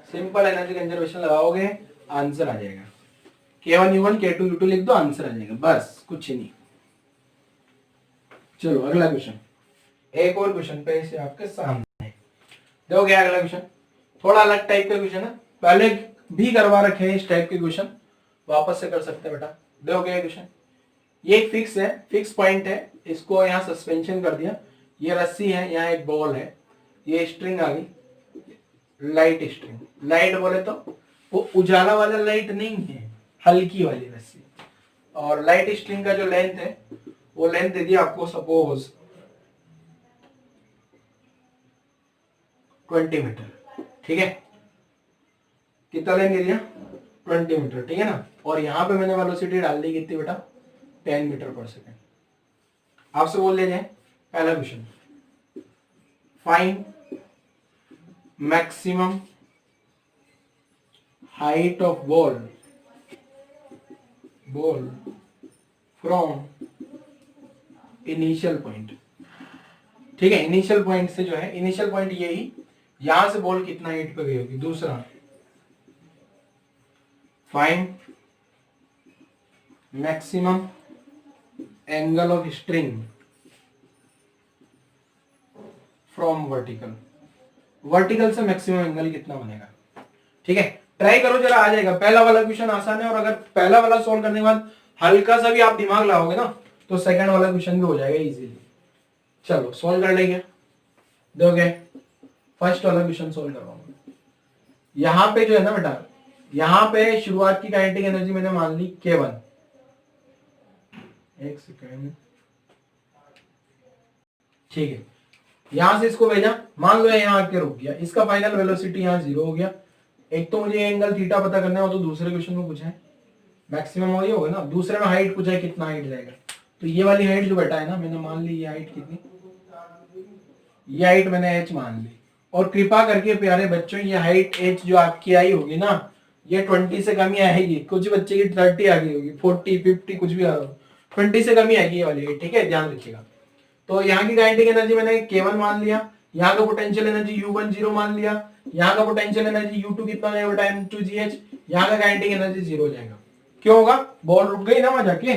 सिंपल एनर्जी कंजर्वेशन लगाओगे, आंसर आ जाएगा। K1 U1 K2 U2 लिख दो, आंसर आ जाएगा, बस कुछ ही नहीं। चलो अगला क्वेश्चन, एक और क्वेश्चन पे इसे आपके सामने देखो क्या अगला क्वेश्चन, थोड़ा अलग टाइप का क्वेश्चन है। पहले भी करवा रखे हैं इस टाइप के क्वेश्चन, वापस से कर सकते हैं बेटा। देखोगे क्वेश्चन, ये एक फिक्स है, फिक्स पॉइंट है, इसको यहाँ सस्पेंशन कर दिया, ये रस्सी है, यहाँ एक बॉल है, ये स्ट्रिंग आ गई, लाइट स्ट्रिंग। लाइट बोले तो वो उजाला वाला लाइट नहीं है, हल्की वाली रस्सी। और लाइट स्ट्रिंग का जो लेंथ है वो लेंथ दे दिया आपको सपोज 20 मीटर, ठीक है। कितना लेंथ दे दिया? 20 मीटर, ठीक है ना। और यहां पे मैंने वेलोसिटी डाल दी कितनी बेटा? 10 मीटर पर सेकेंड। आपसे बोल ले जाए पहला question, find maximum height of ball from initial point, ठीक है। इनिशियल पॉइंट से जो है, इनिशियल पॉइंट यही, यहां से बॉल कितना हाइट पे गई होगी। दूसरा, find maximum angle of string from vertical, vertical से मैक्सिमम एंगल कितना बनेगा, ठीक है। ट्राई करो जरा, आ जाएगा। पहला वाला क्वेश्चन आसान है, और अगर पहला वाला सोल्व करने के बाद हल्का सा भी आप दिमाग लगाओगे ना तो सेकंड वाला क्वेश्चन भी हो जाएगा इजीली। चलो सोल्व कर लेंगे, दोगे। फर्स्ट वाला क्वेश्चन सोल्व करवाऊंगा। यहां पे जो है ना बेटा, यहां पे शुरुआत की काइनेटिक एनर्जी मैंने मान ली K1। एक सेकेंड, ठीक है। यहां से इसको भेजा, मान लो यहां आके रुक गया, इसका फाइनल वेलोसिटी यहां 0 हो गया। एक तो मुझे एंगल थीटा पता करना है, वो तो दूसरे क्वेश्चन में पूछा है, मैक्सिमम वही होगा ना। दूसरे में हाइट पूछा है, कितना हाइट जाएगा। तो ये वाली हाइट जो बेटा है ना, मैंने मान ली ये हाइट कितनी, ये हाइट मैंने h मान ली। और कृपा करके प्यारे बच्चों, ये हाइट h जो आपकी आई होगी ना, ये 20 से कम ही आएगी। कुछ बच्चे की 30 आ गई होगी, 40 50 कुछ भी आ रहा हो, 20 से कम ही आएगी ये वाली हाइट, ठीक है, ध्यान रखिएगा। तो यहाँ की काइनेटिक एनर्जी मैंने K1 मान लिया, यहाँ का पोटेंशियल एनर्जी U1 0 मान लिया, यहाँ का पोटेंशियल एनर्जी U2 कितना हो जाएगा M2GH, यहाँ का काइनेटिक एनर्जी 0 हो जाएगा। क्यों होगा? बॉल रुक गई ना वहां जाके।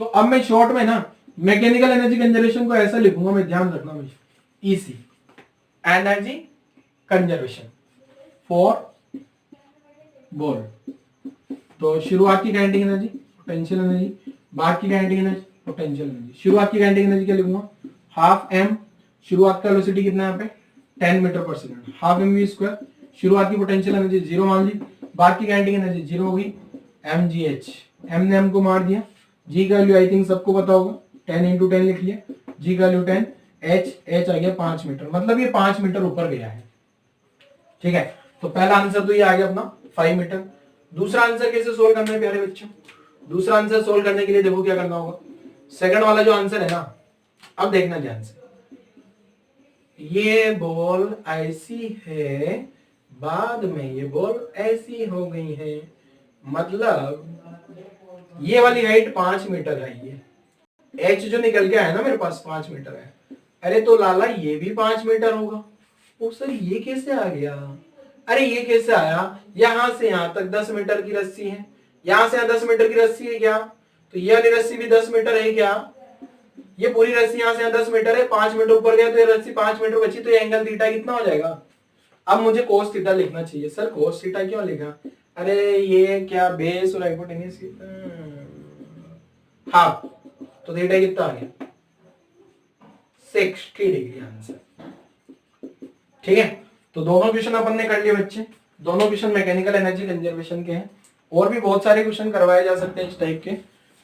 तो अब मैं शॉर्ट में ना मैकेनिकल एनर्जी कंजर्वेशन को ऐसा लिखूंगा, मैं ध्यान रखना मुझे, EC energy conservation for ball. तो शुरुआत की काइनेटिक एनर्जी पोटेंशियल एनर्जी, बाद की काइनेटिक एनर्जी पोटेंशियल एनर्जी। शुरुआत की काइनेटिक एनर्जी क्या लिखूंगा? हाफ m, शुरुआत का वेलोसिटी कितना है यहाँ पे 10 मीटर पर सेकंड, हाफ mv स्क्वायर। शुरुआत की पोटेंशियल एनर्जी 0 मान ली, बाद की काइनेटिक एनर्जी 0 होगी, mgh। m ने m को मार दिया, g का वैल्यू आई थिंक सबको पता होगा, 10 इंटू 10 लिख लिया, g का वैल्यू 10, h आ गया 5 मीटर, मतलब ये 5 मीटर ऊपर गया है, ठीक है। तो पहला आंसर तो ये आ गया अपना 5 मीटर। दूसरा आंसर कैसे सोल्व करना है प्यारे बच्चों? दूसरा आंसर सोल्व करने के लिए देखो क्या करना होगा। सेकंड वाला जो आंसर है ना, अब देखना ध्यान से, ये बॉल ऐसी है, बाद में ये बॉल ऐसी हो गई है, मतलब ये वाली हाइट 5 मीटर है, ये h जो निकल गया है ना मेरे पास 5 मीटर है। अरे तो लाला ये भी 5 मीटर होगा। ओ सर ये कैसे आ गया? अरे ये कैसे आया? यहां से यहां तक 10 मीटर की रस्सी है, यहां से यहां 10 मीटर की रस्सी है क्या? तो ये वाली रस्सी भी 10 मीटर है क्या? ये पूरी रस्सी यहां से यहां 10 मीटर है, 5 मीटर ऊपर गया तो ये रस्सी 5 मीटर बची, तो ये एंगल थीटा कितना हो जाएगा? अब मुझे कोस थीटा लिखना चाहिए। सर कोस थीटा क्यों लिखा? अरे ये क्या बेस और हाइपोटेन्यूज हाफ, तो थीटा कितना आ गया 60 डिग्री आंसर, ठीक है। तो दोनों क्वेश्चन अपन ने कर लिए बच्चे, दोनों क्वेश्चन मैकेनिकल एनर्जी कंजर्वेशन के हैं। और भी बहुत सारे क्वेश्चन करवाए जा सकते हैं इस टाइप के,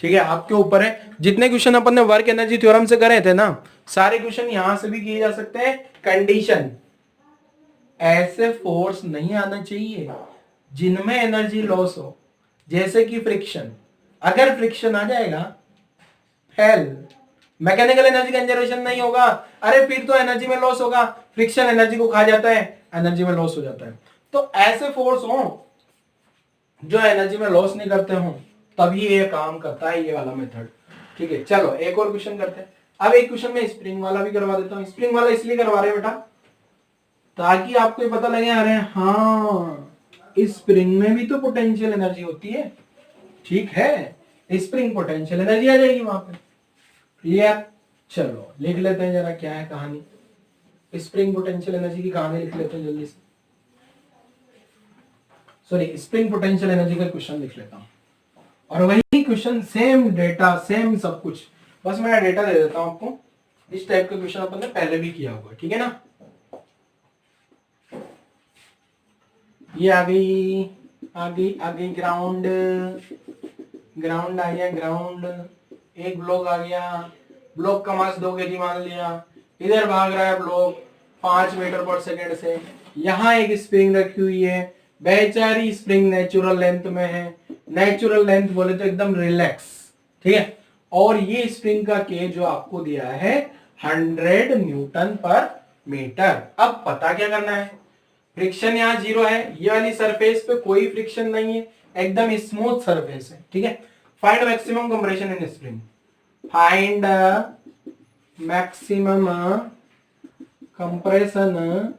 ठीक है, आपके ऊपर है। जितने क्वेश्चन अपन ने वर्क एनर्जी थ्योरम से करे थे ना, सारे क्वेश्चन यहां से भी किए जा सकते हैं। कंडीशन, ऐसे फोर्स नहीं आना चाहिए जिनमें एनर्जी लॉस हो, जैसे कि फ्रिक्शन। अगर फ्रिक्शन आ जाएगा फेल, मैकेनिकल एनर्जी कंजर्वेशन नहीं होगा। अरे फिर तो एनर्जी में लॉस होगा, फ्रिक्शन एनर्जी को खा जाता है, एनर्जी में लॉस हो जाता है। तो ऐसे फोर्स हो जो एनर्जी में लॉस नहीं करते हो, तभी ये काम करता है ये वाला मेथड, ठीक है। चलो एक और क्वेश्चन करते हैं। अब एक क्वेश्चन में स्प्रिंग वाला भी करवा देता हूँ। स्प्रिंग वाला इसलिए करवा रहे हैं बेटा ताकि आपको ये पता लगे, अरे हाँ इस स्प्रिंग में भी तो पोटेंशियल एनर्जी होती है, ठीक है, स्प्रिंग पोटेंशियल एनर्जी आ जाएगी वहां पे, क्लियर। चलो लिख लेते हैं जरा क्या है कहानी, स्प्रिंग पोटेंशियल एनर्जी की कहानी लिख लेते हैं जल्दी से। सॉरी स्प्रिंग पोटेंशियल एनर्जी का क्वेश्चन लिख लेता हूँ, और वही क्वेश्चन सेम डेटा सेम सब कुछ, बस मैं डेटा दे देता हूँ आपको। इस टाइप का क्वेश्चन अपन ने पहले भी किया हुआ है, ठीक है ना। ये आ गई ग्राउंड, ग्राउंड आ गया, ग्राउंड एक ब्लॉक आ गया, ब्लॉक का मास 2 kg मान लिया, इधर भाग रहा है ब्लॉक 5 मीटर पर सेकेंड से, यहाँ एक स्प्रिंग रखी हुई है, बेचारी स्प्रिंग नेचुरल लेंथ में है, नेचुरल लेंथ बोले तो एकदम रिलैक्स, ठीक है। और ये स्प्रिंग का के जो आपको दिया है 100 न्यूटन पर मीटर। अब पता क्या करना है, फ्रिक्शन यहाँ 0 है, ये वाली सरफेस पे कोई फ्रिक्शन नहीं है, एकदम स्मूथ सरफेस है, ठीक है। Find maximum compression in spring, find maximum compression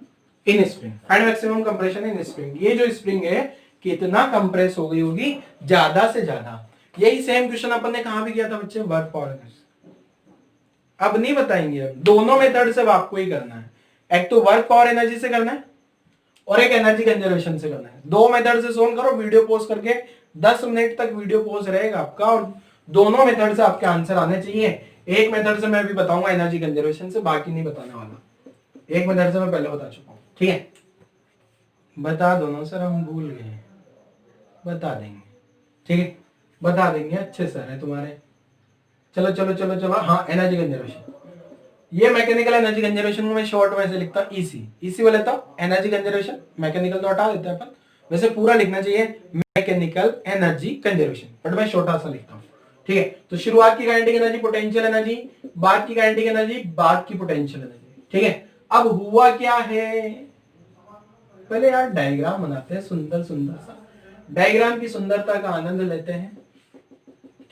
in spring, find maximum compression in spring. ये जो स्प्रिंग है कितना कंप्रेस हो गई होगी, ज्यादा से ज्यादा। यही सेम क्वेश्चन अपन ने कहां भी किया था बच्चे, वर्क पावर एनर्जी। अब नहीं बताएंगे, अब दोनों मेथड से आपको ही करना है, एक तो वर्क पावर एनर्जी से करना है और एक एनर्जी कंजर्वेशन से करना है। दो मेथड से सोल्व करो, वीडियो पॉज करके 10 मिनट तक वीडियो पॉज रहेगा आपका, और दोनों मेथड से आपके आंसर आने चाहिए। एक मेथड से मैं भी बताऊंगा एनर्जी कंजर्वेशन से, बाकी नहीं बताने वाला। एक मेथड से मैं पहले बता चुका हूं, ठीक है। बता दो ना सर, हम भूल गए, बता देंगे, ठीक है, बता देंगे, अच्छे सर है तुम्हारे। चलो चलो चलो चलो, हाँ एनर्जी कंजर्वेशन, ये मैकेनिकल एनर्जी कंजर्वेशन को मैं शॉर्ट में से लिखता हूँ ईसी, ईसी बोले तो एनर्जी कंजर्वेशन, मैकेनिकल तो हटा देते हैं अपन, वैसे पूरा लिखना चाहिए मैकेनिकल एनर्जी कंजर्वेशन, बट मैं छोटा सा लिखता हूँ, ठीक है। तो शुरुआत की काइनेटिक एनर्जी, पोटेंशियल एनर्जी, बाद की काइनेटिक एनर्जी, बाद की पोटेंशियल एनर्जी, ठीक है। अब हुआ क्या है, पहले यार डायग्राम बनाते हैं, सुंदर सुंदर सा डायग्राम की सुंदरता का आनंद लेते हैं।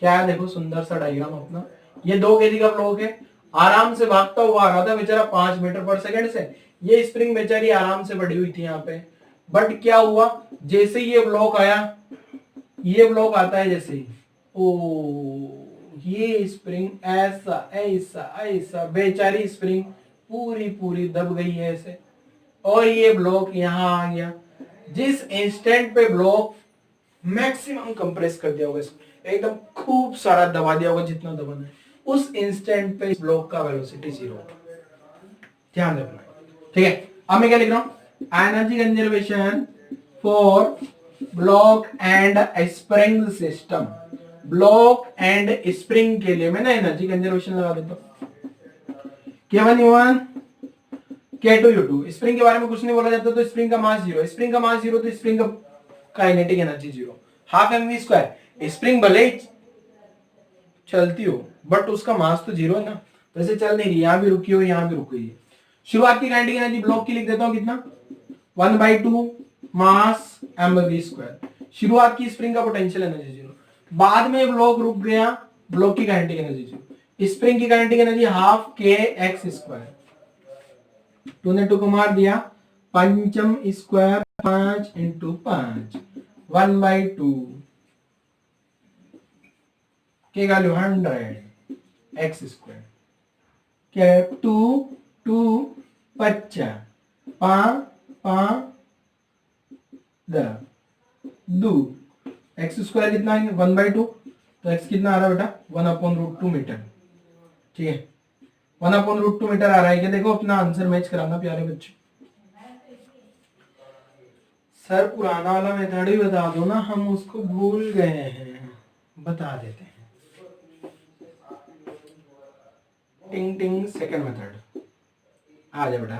क्या देखो सुंदर सा डायग्राम अपना, ये 2 kg का ब्लॉक है, आराम से भागता हुआ आ रहा था बेचारा 5 मीटर पर सेकंड से, ये स्प्रिंग बेचारी आराम से बढ़ी हुई थी यहाँ पे। बट क्या हुआ, जैसे ये ब्लॉक आया, ये ब्लॉक आता है जैसे, ओ ये स्प्रिंग ऐसा ऐसा ऐसा, बेचारी स्प्रिंग पूरी पूरी दब गई है ऐसे, और ये ब्लॉक यहाँ आ गया। जिस इंस्टेंट पे ब्लॉक मैक्सिमम कंप्रेस कर दिया होगा, एकदम खूब सारा दबा दिया होगा जितना दबाना है, उस इंस्टेंट पे इस ब्लॉक का वेलोसिटी 0, ध्यान रखना, ठीक है। अब मैं क्या लिख रहा हूं, energy conservation for block and spring system, block and spring के लिए मैं ना एनर्जी कंजर्वेशन लगा देता हूं, K1U1 K2U2। स्प्रिंग के बारे में कुछ नहीं बोला जाता, तो स्प्रिंग का मास 0, स्प्रिंग का मास 0 तो स्प्रिंग का kinetic energy 0, half mv²। Spring भले ही चलती हो बट उसका मास तो 0 है ना, वैसे चल नहीं रही, यहां भी रुकी हो यहां भी रुक गई है। शुरुआत की काइनेटिक एनर्जी ब्लॉक की लिख देता हूं कितना, 1/2 मास mv²। शुरुआत की स्प्रिंग का पोटेंशियल एनर्जी 0, बाद में ब्लॉक रुक गया, ब्लॉक की काइनेटिक एनर्जी 0, स्प्रिंग की काइनेटिक एनर्जी हाफ kx²। 2 ने 2 को मार दिया, पंचम स्क्वायर 5 इंटू 5, 1/2 के वैल्यू 100 x², क्या है 2 2 बच्चा 5 5 2 x² कितना है 1/2, तो x कितना आ रहा है बेटा 1/√2 मीटर, ठीक है 1/√2 मीटर आ रहा है। क्या देखो अपना आंसर मैच कराना प्यारे बच्चे। सर पुराना वाला मेथड ही बता दो ना, हम उसको भूल गए हैं, बता देते हैं। टिंग टिंग सेकंड मेथड आ जा बेटा,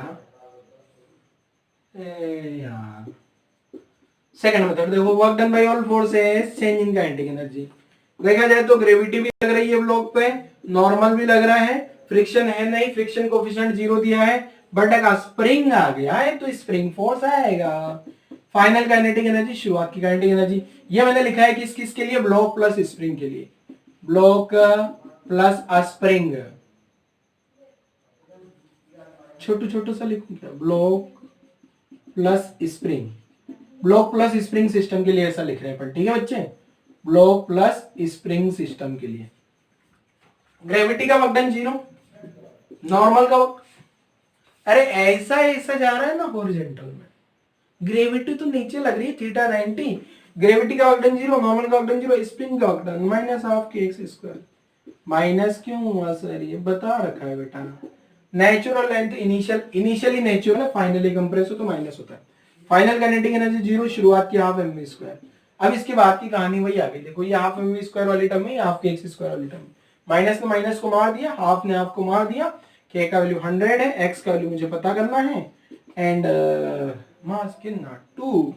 यार सेकंड मेथड देखो, work done bye all forces change in kinetic energy. देखा जाए तो ग्रेविटी भी लग रही है ब्लॉक पे, नॉर्मल भी लग रहा है, फ्रिक्शन है नहीं, फ्रिक्शन कोफिशिएंट 0 दिया है, बट अगर स्प्रिंग आ गया है तो स्प्रिंग फोर्स आएगा। फाइनल काइनेटिक एनर्जी, शुरुआत की काइनेटिक एनर्जी, ये मैंने लिखा है किस किस के लिए, ब्लॉक प्लस स्प्रिंग के लिए, ब्लॉक प्लस स्प्रिंग, छोटू छोटू सा लिखूं क्या, block plus spring, block plus spring system के लिए ऐसा लिख रहे हैं पर, ठीक है बच्चे, ब्लॉक प्लस स्प्रिंग सिस्टम के लिए। ग्रेविटी का वर्क डन 0, नॉर्मल का वर्क, अरे ऐसा ऐसा जा रहा है ना हॉरिजॉन्टल में, ग्रेविटी तो नीचे लग रही है थीटा 90, ग्रेविटी का वर्कडन 0, नॉर्मल का वर्कडन 0, स्प्रिंग का वर्कडन माइनस हाफ के एक्स स्क्वायर। माइनस क्यों हुआ सर, ये बता रखा है बेटा। नेचुरल लेंथ इनिशियली नेचुरल है, फाइनली कंप्रेस हो तो माइनस होता है। फाइनल काइनेटिक एनर्जी 0, शुरुआत की हाफ एम वी स्क्वायर। अब इसके बाद की कहानी वही आ गई, देखो ये हाफ एम वी स्क्वायर वाली टर्म है, हाफ के एक्स स्क्वायर वाली टर्म। माइनस ने माइनस को मार दिया, हाफ ने हाफ को मार दिया। के का वैल्यू 100 है, एक्स का वैल्यू मुझे पता करना है, एंड मास कितना 2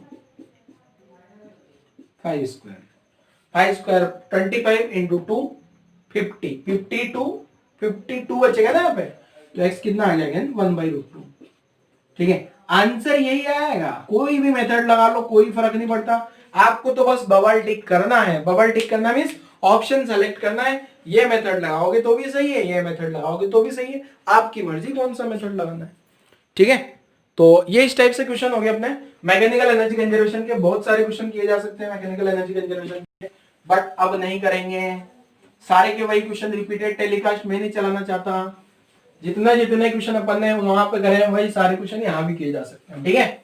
5 स्क्वायर 5 स्क्वायर 25 इंटू 2 50 52 बचेगा ना यहाँ पे, तो x कितना आ जाएगा 1/√2। ठीक है, आंसर यही आएगा। कोई भी मेथड लगा लो, कोई फर्क नहीं पड़ता, आपको तो बस बबल टिक करना है। बबल टिक करना मीन्स ऑप्शन सेलेक्ट करना है, ये मेथड लगाओगे तो भी सही है, ये मेथड लगाओगे तो भी सही है, आपकी मर्जी कौन सा मेथड लगाना है। ठीक है, तो ये इस टाइप से क्वेश्चन हो गए अपने मैकेनिकल एनर्जी कंजर्वेशन के। बहुत सारे क्वेश्चन किए जा सकते हैं मैकेनिकल एनर्जी कंजर्वेशन के, बट अब नहीं करेंगे। सारे के वही क्वेश्चन रिपीटेड टेलीकास्ट में नहीं चलाना चाहता। जितने क्वेश्चन अपन ने वहां पे करे वही सारे क्वेश्चन यहाँ भी किए जा सकते हैं। ठीक है,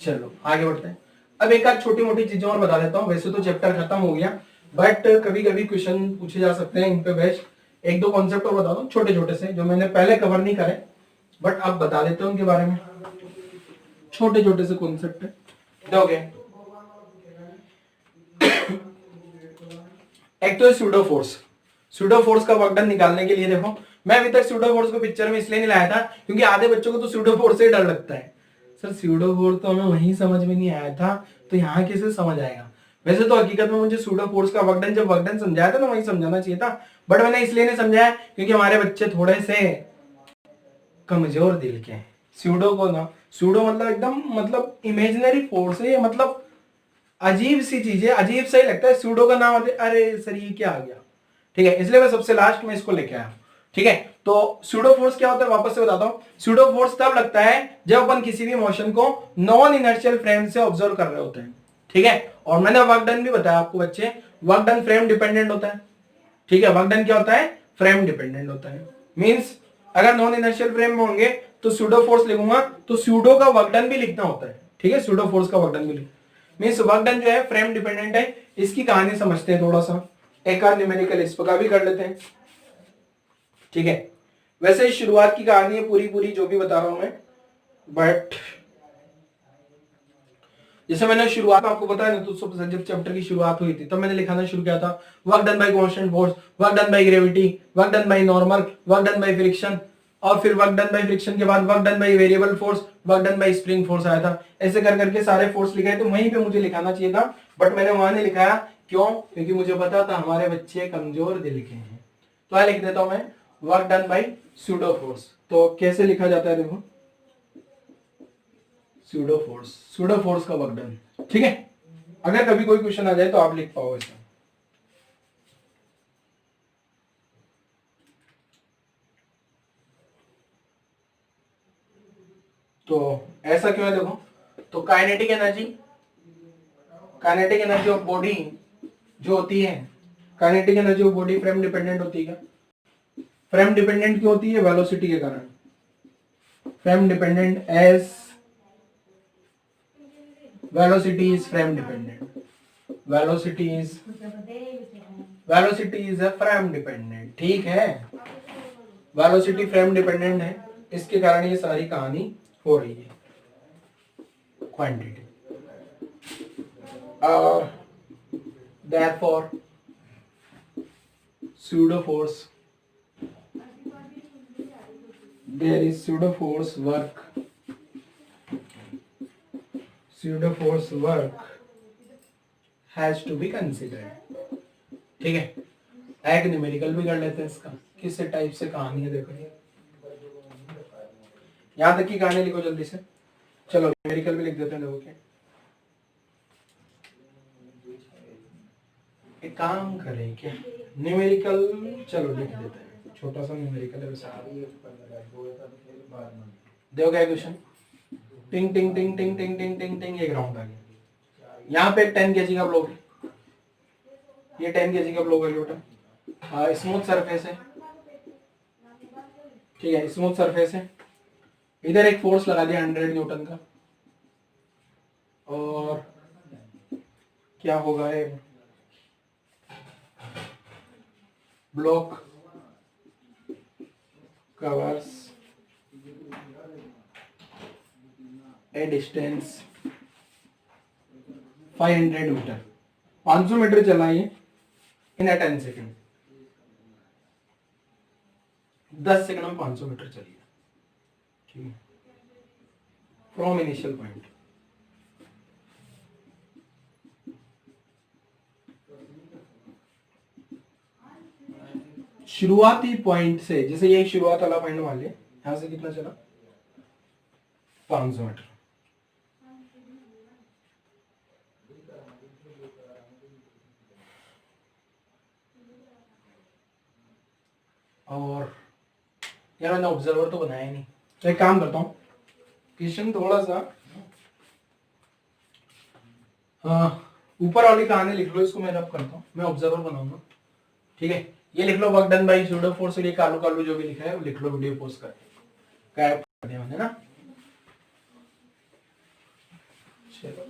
चलो आगे बढ़ते हैं। अब एक आध छोटी मोटी चीजें और बता देता हूँ। वैसे तो चैप्टर खत्म हो गया, बट कभी कभी क्वेश्चन पूछे जा सकते हैं, इन पे बेस्ट एक दो कॉन्सेप्ट और बता दो छोटे छोटे से, जो मैंने पहले कवर नहीं करे, बट अब बता देते हैं उनके बारे में। छोटे छोटे से कॉन्सेप्ट है, दोगे। एक तो स्यूडो फोर्स का वर्कडन निकालने के लिए देखो, मैं अभी तक स्यूडो फोर्स को पिक्चर में इसलिए नहीं लाया था क्योंकि आधे बच्चों को तो स्यूडो फोर्स से डर लगता है। सर स्यूडो फोर्स तो हमें वहीं समझ में नहीं आया था, तो यहाँ कैसे समझ आएगा। वैसे तो हकीकत में मुझे स्यूडो फोर्स का वर्कडन जब वर्कडन समझाया था ना वहीं समझाना चाहिए था, बट मैंने इसलिए नहीं समझाया क्योंकि हमारे बच्चे थोड़े से कमजोर दिल के हैं। स्यूडो को ना, स्यूडो मतलब एकदम मतलब इमेजिनरी फोर्स है, मतलब अजीब सी चीज है, अजीब सा ही लगता है। स्यूडो का नाम अरे सर ये क्या आ गया। ठीक है, इसलिए मैं सबसे लास्ट में इसको लेके आया। ठीक है, तो स्यूडो फोर्स क्या होता है वापस से बताता हूं। स्यूडो फोर्स तब लगता है जब अपन किसी भी मोशन को नॉन इनर्शियल फ्रेम से ऑब्जर्व कर रहे होते हैं। ठीक है, और मैंने वर्क डन भी बताया आपको बच्चे, वर्क डन फ्रेम डिपेंडेंट होता है। ठीक है, वर्क डन क्या होता है, फ्रेम डिपेंडेंट होता है। मींस अगर नॉन इनर्शियल फ्रेम में होंगे तो स्यूडो फोर्स लिखूंगा तो स्यूडो का वर्क डन भी लिखना होता है। ठीक है, स्यूडो फोर्स का वर्क डन भी लिखना मीन्स वर्क डन जो है फ्रेम डिपेंडेंट है। इसकी कहानी समझते हैं थोड़ा सा, एक आध न्यूमेरिकल इस प्रकार भी कर लेते हैं। ठीक है, वैसे शुरुआत की कहानी है पूरी जो भी बता रहा हूं मैं, बट जैसे मैंने शुरुआत में आपको बताया ना, तो जब चैप्टर की शुरुआत हुई थी तब मैंने लिखाना शुरू किया था work done bye constant force, work done by gravity, work done by normal, work done by friction, और फिर वर्क डन बाय फ्रिक्शन के बाद work done by variable force, work done bye spring force आया था। ऐसे कर करके सारे फोर्स लिखे, तो वहीं पे मुझे लिखाना चाहिए था, बट मैंने वहां नहीं लिखाया। क्यों? क्योंकि मुझे पता था हमारे बच्चे कमजोर दिल के हैं। तो लिख देता हूं मैं work done bye pseudo force. तो कैसे लिखा जाता है देखो, स्यूडो फोर्स का वर्क डन। ठीक है, अगर कभी कोई क्वेश्चन आ जाए तो आप लिख पाओ इसमें। तो ऐसा क्यों है देखो, तो काइनेटिक एनर्जी ऑफ बॉडी जो होती है, kinetic energy of body frame dependent होती है। फ्रेम डिपेंडेंट क्यों होती है? वेलोसिटी के कारण। Frame dependent as velocity is frame dependent, velocity is a frame dependent। ठीक है, वेलोसिटी फ्रेम डिपेंडेंट है, इसके कारण ये सारी कहानी हो रही है। Quantity therefore pseudo force, there is pseudo force work has to be considered। ठीक है, एक न्यूमेरिकल भी कर लेते हैं इसका, किस टाइप से कहानी है देखो। यहां तक की कहानी लिखो जल्दी से, चलो न्यूमेरिकल भी लिख देते हैं देखो के। एक काम करें क्या, न्यूमेरिकल चलो लिख देते हैं, छोटा सा न्यूमेरिकल है वैसे। देखो क्या क्वेश्चन, टिंग टिंग टिंग टिंग टिंग टिंग टिंग टिंग, एक राउंड आ गया। यहाँ पे 10 kg का ब्लॉक है, ये 10 kg का ब्लॉक है बेटा। स्मूथ सरफेस है, ठीक है, स्मूथ सरफेस है। इधर एक फोर्स लगा दिया 100 न्यूटन का, और क्या होगा ये block covers a distance 500 metre, 500 metre चलाइए इन 10 सेकेंड, 10 सेकंड में 500 मीटर चलिए, ठीक है, फ्रॉम इनिशियल पॉइंट। शुरुआती पॉइंट से, जैसे ये शुरुआत वाला पॉइंट मान लिया, यहां से कितना चला 500 मीटर, और यार मैंने ऑब्जर्वर तो बनाया ही नहीं, तो एक काम करता हूँ, क्वेश्चन थोड़ा सा ऊपर वाली कहानी लिख लो, इसको मैं रब करता हूँ, मैं ऑब्जर्वर बनाऊंगा, ठीक है। ये लिख लो work done by pseudo force, ये कालू कालू जो भी लिखा है वो लिख लो, वीडियो पोस्ट करके गायब कर दिया मैंने ना। चलो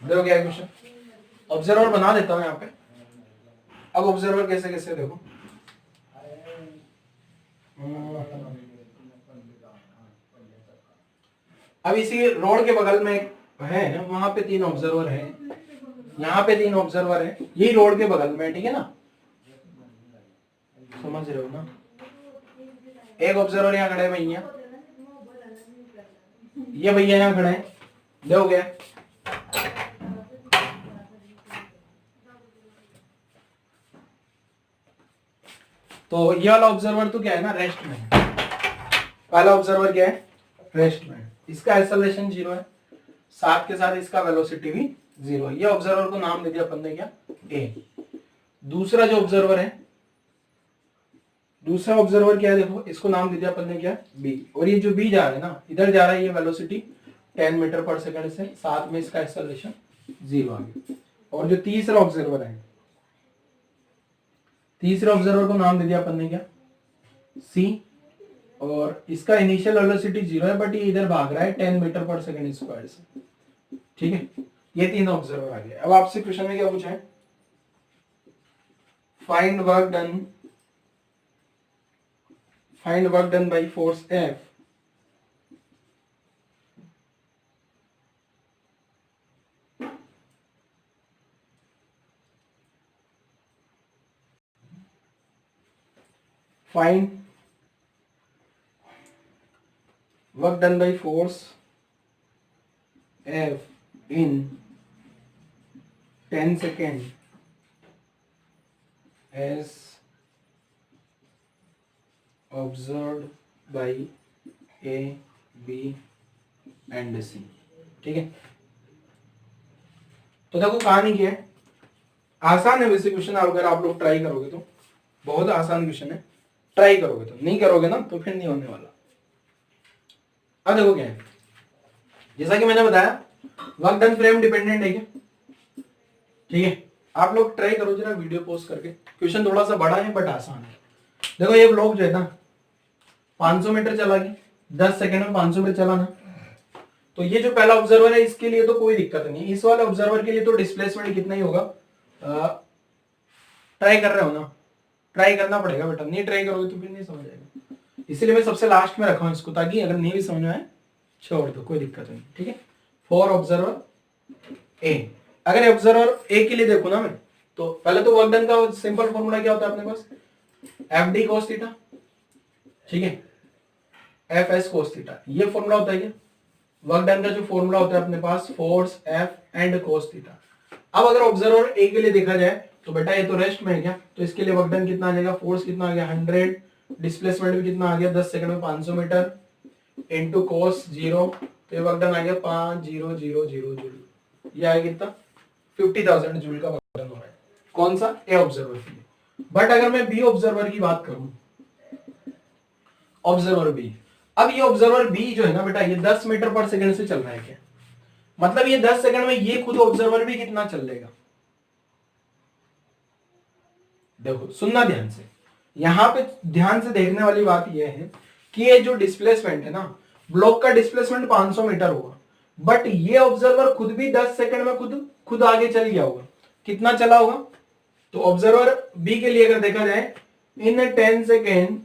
देखो क्या क्वेश्चन, ऑब्जर्वर बना देता हूँ यहाँ पे। अब ऑब्जर्वर कैसे कैसे देखो, अब इसी रोड के बगल में है ना, वहां पे 3 ऑब्जर्वर है, यहाँ पे 3 ऑब्जर्वर है, यही रोड के बगल में, ठीक है ना, समझ रहे हो ना। एक ऑब्जर्वर यहाँ खड़े हैं भैया, ये भैया यहाँ खड़े हैं, देखो क्या तो ये वाला ऑब्जर्वर तो क्या है ना, रेस्ट में है। पहला ऑब्जर्वर क्या है, रेस्ट में है, इसका एक्सेलरेशन 0 है, साथ के साथ इसका वेलोसिटी भी 0 है। ये ऑब्जर्वर को नाम दे दिया अपन ने क्या, ए। दूसरा जो ऑब्जर्वर है, दूसरा ऑब्जर्वर क्या है, देखो इसको नाम दे दिया अपन ने क्या, बी। और ये जो बी जा रहा है ना, इधर जा रहा है, ये वेलोसिटी 10 मीटर पर सेकंड से, साथ में इसका एक्सेलरेशन 0 आ गया। और जो तीसरा ऑब्जर्वर है, तीसरे ऑब्जर्वर को नाम दे दिया अपन ने क्या, सी। और इसका इनिशियल वेलोसिटी 0 है, बट ये इधर भाग रहा है 10 मीटर पर सेकंड स्क्वायर से, ठीक है। ये 3 ऑब्जर्वर आ गए। अब आपसे क्वेश्चन में क्या पूछा है, find work done by force F find work done by force F in 10 seconds as observed by A, B and C, ठीक है। तो देखो कहानी क्या है, आसान है वैसे क्वेश्चन, अगर आप लोग ट्राई करोगे तो बहुत आसान क्वेश्चन है, ट्राई करोगे तो, नहीं करोगे ना तो फिर नहीं होने वाला। अब देखो क्या है, जैसा कि मैंने बताया वर्क डन फ्रेम डिपेंडेंट है क्या, ठीक है। आप लोग ट्राई करो जरा वीडियो पोस्ट करके, क्वेश्चन थोड़ा सा बड़ा है बट आसान है। देखो ये ब्लॉक जो है ना 500 मीटर चला गया, 10 सेकंड में 500 मीटर चला ना, तो ये जो पहला ऑब्जर्वर है इसके लिए तो कोई दिक्कत नहीं है, इस वाले ऑब्जर्वर के लिए तो डिस्प्लेसमेंट कितना ही होगा, ट्राई कर रहे हो ना, ट्राई करना पड़ेगा बेटा, नहीं ट्राई करोगे तो फिर नहीं समझ आएगा, इसलिए मैं सबसे लास्ट में रखा हूं इसको, ताकि अगर नहीं भी समझ में आए छोड़ दो, कोई दिक्कत नहीं, ठीक है। फॉर ऑब्जर्वर ए, अगर ऑब्जर्वर ए के लिए देखो ना मैं, तो पहले तो वर्क डन का सिंपल फॉर्मूला क्या होता है अपने पास, एफ डी कोस थीटा, ठीक है, एफ एस कोस थीटा, ये फॉर्मूला होता है क्या। वर्क डन का जो फॉर्मूला होता है अपने पास, force F and cos theta. अब अगर ऑब्जर्वर ए के लिए देखा जाए तो बेटा ये तो रेस्ट में है क्या, तो इसके लिए वर्क डन कितना आ जाएगा, फोर्स कितना आ गया 100, डिस्प्लेसमेंट भी कितना आ गया 10 सेकंड में 500 मीटर इनटू कोस 0, तो ये वर्क डन आ गया 5000 जूल, ये आया कितना 50,000 जूल का वर्क डन हो रहा है, कौन सा, ए ऑब्जर्वर के लिए। बट अगर मैं बी ऑब्जर्वर की बात करूं, ऑब्जर्वर बी, अब ये ऑब्जर्वर बी जो है ना बेटा, ये 10 मीटर पर सेकंड से चल रहा है क्या, मतलब ये 10 सेकंड में ये खुद ऑब्जर्वर भी कितना चल लेगा, देखो सुनना ध्यान से, यहां पे ध्यान से देखने वाली बात यह है कि ये जो डिस्प्लेसमेंट है ना, ब्लॉक का डिस्प्लेसमेंट 500 मीटर होगा, बट ये ऑब्जर्वर खुद भी 10 सेकंड में खुद आगे चल गया होगा। कितना चला होगा? तो ऑब्जर्वर बी के लिए अगर देखा जाए, in 10 second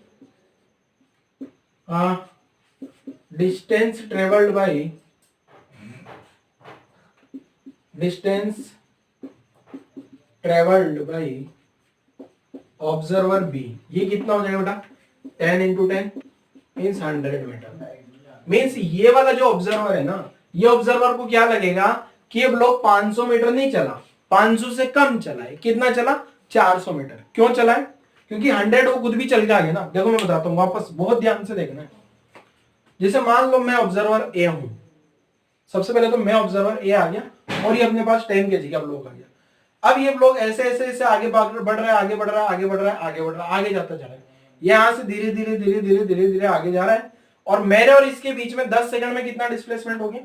distance travelled by observer B, ये कितना हो जाएगा बेटा? 10 इंटू 10 मीन्स 100 मीटर। मीन्स ये वाला जो ऑब्जर्वर है ना, ये ऑब्जर्वर को क्या लगेगा कि ये ब्लॉक 500 मीटर नहीं चला, 500 से कम चला है। कितना चला? 400 मीटर। क्यों चला है? क्योंकि 100 वो खुद भी चल के आ गया ना। देखो मैं बताता हूँ वापस, बहुत ध्यान से देखना है। जैसे मान लो मैं ऑब्जर्वर ए हूं, सबसे पहले तो मैं ऑब्जर्वर ए आ गया और ये अपने पास 10 kg का ब्लॉक आ गया। अब ये ब्लॉक ऐसे ऐसे ऐसे आगे बढ़ रहा है, आगे बढ़ रहा है, आगे बढ़ रहा है, आगे बढ़ रहा है, आगे जाता जा रहा है। यहां से धीरे धीरे धीरे धीरे धीरे धीरे आगे जा रहा है, और मेरे और इसके बीच में 10 सेकंड में कितना डिस्प्लेसमेंट हो गया?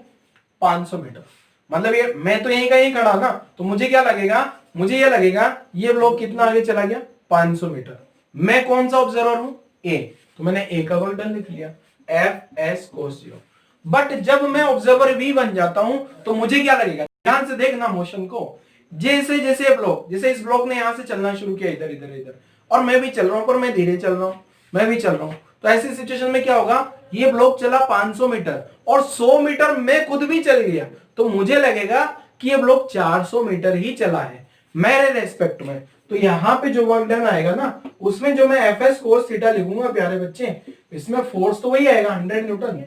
500 मीटर। मतलब ये मैं तो यहीं का यहीं खड़ा ना, तो मुझे क्या लगेगा? मुझे ये लगेगा ये ब्लॉक कितना आगे चला गया? 500 मीटर। मैं कौन सा ऑब्जर्वर हूं? ए, तो मैंने ए का वर्क डन लिख लिया, एफ एस कोस 0। बट जब मैं ऑब्जर्वर बी बन जाता हूं तो मुझे क्या लगेगा? ध्यान से देखना मोशन को। जैसे जैसे ब्लॉक, जैसे इस ब्लॉक ने यहां से चलना शुरू किया इधर इधर इधर, और मैं भी चल रहा हूं, पर मैं धीरे चल रहा हूं, मैं भी चल रहा हूं, तो ऐसी सिचुएशन में क्या होगा? ये ब्लॉक चला 500 मीटर और 100 मीटर मैं खुद भी चल गया, तो मुझे लगेगा कि ये ब्लॉक 400 मीटर ही चला है मेरे रेस्पेक्ट में। तो यहां पे जो वर्क डन आएगा ना, उसमें जो मैं एफ एस कोस थीटा लिखूंगा प्यारे बच्चे, इसमें फोर्स तो वही आएगा 100 न्यूटन,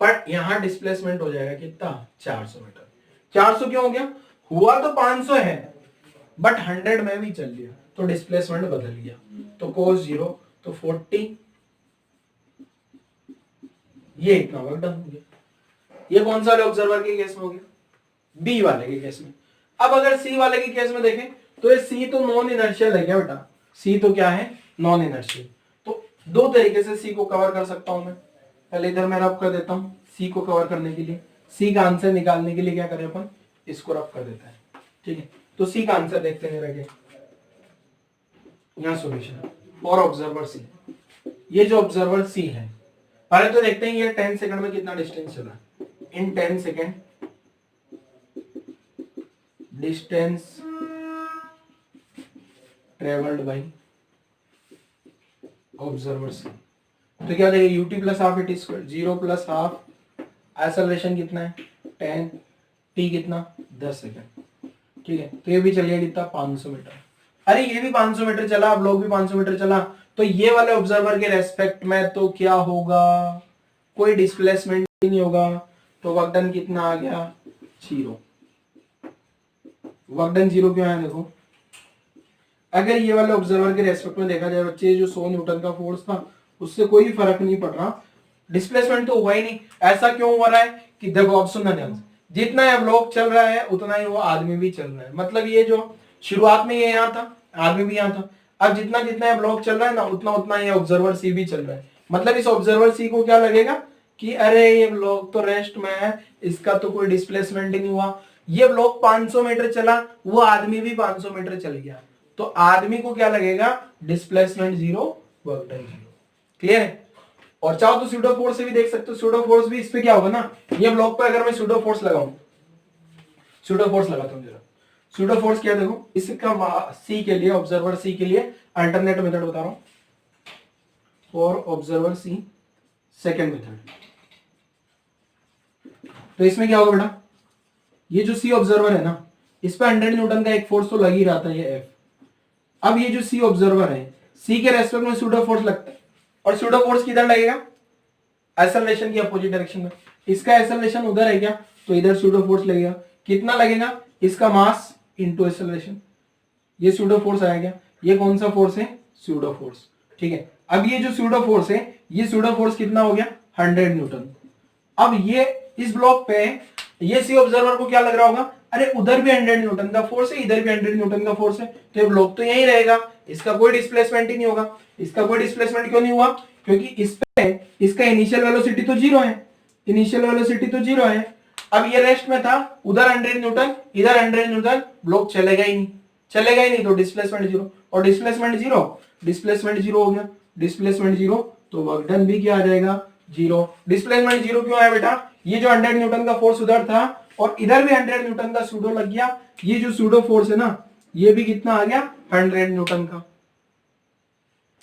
बट यहां डिस्प्लेसमेंट हो जाएगा कितना? 400 मीटर। 400 क्यों हो गया? हुआ तो 500 है, बट 100 में भी चल लिया, तो डिस्प्लेसमेंट बदल गया। तो cos 0 तो 40, ये इतना वर्क डन हो गया। ये कौन सा वाले ऑब्जर्वर के केस में हो गया? बी वाले के केस में। अब अगर सी वाले के केस में देखें तो ये सी तो नॉन इनर्शियल है क्या बेटा? सी तो क्या है? Non inertial. तो दो तरीके से सी को कवर कर सकता हूं मैं। पहले इधर मैं रब कर देता हूं सी को कवर करने के लिए। सी का आंसर निकालने के लिए क्या करें अपन? इसको रब कर देता है, ठीक है। तो सी का आंसर देखते हैं मेरा, यहाँ सॉल्यूशन और ऑब्जर्वर सी। ये जो ऑब्जर्वर सी है, पहले तो देखते हैं ये 10 सेकंड में कितना डिस्टेंस चला। In 10 second distance travelled by observer C, तो क्या देगा? U t plus half at square, 0 plus half, acceleration कितना है? 10, टी कितना? 10 सेकंड, ठीक है। तो ये भी चलिए कितना? 500 मीटर। अरे ये भी 500 मीटर चला, अब लोग भी 500 मीटर चला, तो ये वाले ऑब्जर्वर के रेस्पेक्ट में तो क्या होगा? कोई डिस्प्लेसमेंट नहीं होगा। तो वर्क डन कितना आ गया? 0। वर्क डन 0 क्यों आया? देखो, अगर ये वाले ऑब्जर्वर के रेस्पेक्ट में देखा जाए बच्चे, जो 100 न्यूटन का फोर्स था उससे कोई फर्क नहीं पड़ रहा, डिस्प्लेसमेंट तो हुआ ही नहीं। ऐसा क्यों हो रहा है कि देखो, अब सुनना ध्यान से, जितना ये ब्लॉक चल रहा है उतना ही वो आदमी भी चल रहा है। मतलब ये जो शुरुआत में ये यहाँ था, आदमी भी यहाँ था, अब जितना जितना ये ब्लॉक चल रहा है ना, उतना उतना ये ऑब्जर्वर सी भी चल रहा है। मतलब इस ऑब्जर्वर सी को क्या लगेगा कि अरे ये ब्लॉक तो रेस्ट में है, इसका तो कोई डिस्प्लेसमेंट ही नहीं हुआ। ये ब्लॉक 500 मीटर चला, वो आदमी भी 500 मीटर चल गया, तो आदमी को क्या लगेगा? Displacement 0, work done 0। क्लियर है? और चाहो तो सूडो फोर्स से भी देख सकते हो। सूडो फोर्स भी इस पे क्या होगा ना, ये ब्लॉक पे अगर मैं सूडो फोर्स लगाऊं, सूडो फोर्स लगाता हूं जरा। सूडो फोर्स क्या? देखो, इसका सी के लिए, ऑब्जर्वर सी के लिए अल्टरनेट मेथड बता रहा हूं for observer C, second method. तो इसमें क्या होगा बेटा? ये जो सी ऑब्जर्वर है ना, इस पे 100 न्यूटन का एक फोर्स तो लग ही रहा था, ये एफ। अब ये जो सी ऑब्जर्वर है, सी के रेस्पेक्ट में सूडो फोर्स लगता है, और सूडो फोर्स किधर लगेगा? एक्सेलरेशन की अपोजिट डायरेक्शन में। इसका एक्सेलरेशन उधर है क्या, तो इधर सूडो फोर्स लगेगा। कितना लगेगा? इसका मास इनटू एक्सेलरेशन। ये सूडो फोर्स आया क्या? ये कौन सा फोर्स है? सूडो फोर्स, ठीक है। अब ये जो सूडो फोर्स है, ये सूडो फोर्स कितना हो गया? 100 न्यूटन। अब ये इस ब्लॉक पे ये सी ऑब्जर्वर को क्या लग रहा होगा? अरे उधर भी 100 न्यूटन का फोर्स है, इधर भी 100 न्यूटन का फोर्स है, तो ये ब्लॉक तो यहीं रहेगा, इसका कोई डिस्प्लेसमेंट ही नहीं होगा। इसका कोई डिस्प्लेसमेंट क्यों नहीं हुआ? क्योंकि इस पे इसका इनिशियल वेलोसिटी तो 0 है, इनिशियल वेलोसिटी तो 0 है। अब ये रेस्ट में था, उधर 100 न्यूटन, इधर 100 न्यूटन, ब्लॉक चलेगा ही नहीं, चलेगा ही नहीं, तो डिस्प्लेसमेंट 0। और डिस्प्लेसमेंट 0, डिस्प्लेसमेंट 0 हो गया, डिस्प्लेसमेंट 0, तो वर्क डन भी क्या आ जाएगा? जीरो। डिस्प्लेसमेंट जीरो क्यों आया बेटा? ये जो 100 न्यूटन का फोर्स उधर था और इधर भी 100 न्यूटन का सूडो लग गया, ये जो सूडो फोर्स है ना, ये भी कितना आ गया? 100 न्यूटन का।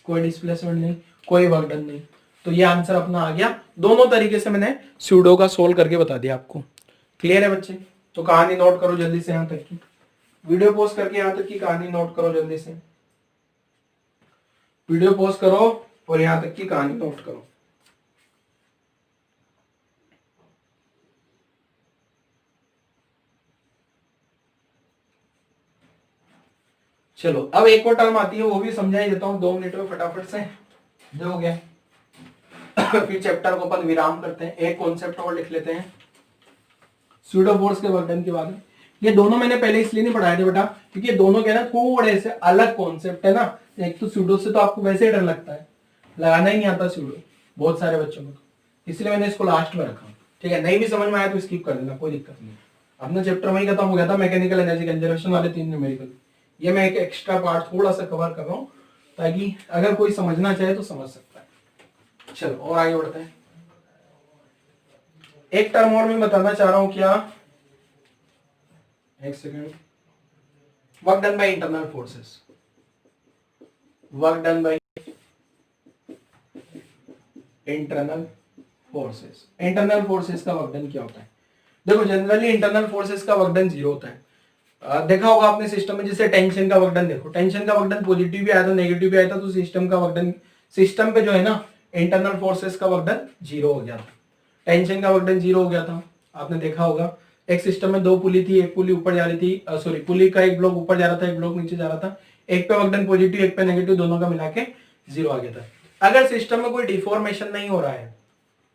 कोई डिस्प्लेसमेंट नहीं, कोई वर्क डन नहीं, तो ये आंसर अपना आ गया। दोनों तरीके से मैंने सूडो का सोल्व करके बता दिया आपको। क्लियर है बच्चे? तो कहानी नोट करो जल्दी से, यहां तक की वीडियो पोस्ट करके यहां तक की कहानी नोट करो जल्दी से। वीडियो पोस्ट करो और यहां तक की कहानी नोट करो। चलो अब एक और टर्म आती है, वो भी समझा ही देता हूं 2 मिनट में फटाफट से। जो हो गया फिर चैप्टर को अपन विराम करते हैं, एक कॉन्सेप्ट और लिख लेते हैं सूडो फोर्स के वर्क डन के बाद। ये दोनों मैंने पहले इसलिए नहीं पढ़ाए थे बेटा, क्योंकि ये दोनों के ना थोड़े से अलग कॉन्सेप्ट है ना। एक तो सूडो से तो आपको वैसे ही डर लगता है, लगाना ही नहीं आता सूडो बहुत सारे बच्चों को, इसलिए मैंने इसको लास्ट में रखा। ठीक है, नहीं भी समझ में आया तो स्किप कर देना, कोई दिक्कत नहीं। अपना चैप्टर वही खत्म हो गया था, मैकेनिकल एनर्जी कंजर्वेशन वाले 3 न्यूमेरिकल। ये मैं एक एक्स्ट्रा पार्ट थोड़ा सा कवर कर रहा हूँ ताकि अगर कोई समझना चाहे तो समझ सकता है। चलो और आगे बढ़ते हैं। एक टर्म और मैं बताना चाह रहा हूं, क्या? एक second. Work done by internal forces. Work done by internal forces. Internal forces का वर्क डन क्या होता है? देखो जनरली इंटरनल फोर्सेस का वर्क डन जीरो होता है। देखा होगा आपने सिस्टम में, जैसे टेंशन का वर्क डन देखो, टेंशन का वर्क डन पॉजिटिव भी आया था नेगेटिव भी आया था, तो सिस्टम का वर्क डन, सिस्टम पे जो है ना इंटरनल फोर्सेस का वर्क डन जीरो हो गया था। टेंशन का वर्क डन जीरो हो गया था, आपने देखा होगा। एक सिस्टम में 2 पुली थी, एक पुली ऊपर जा रही थी, सॉरी पुली का एक ब्लॉक ऊपर जा रहा था, एक ब्लॉक नीचे जा रहा था। एक पे वर्क डन पॉजिटिव, एक पे नेगेटिव, दोनों का मिला के जीरो आ गया था। अगर सिस्टम में कोई डिफॉर्मेशन नहीं हो रहा है,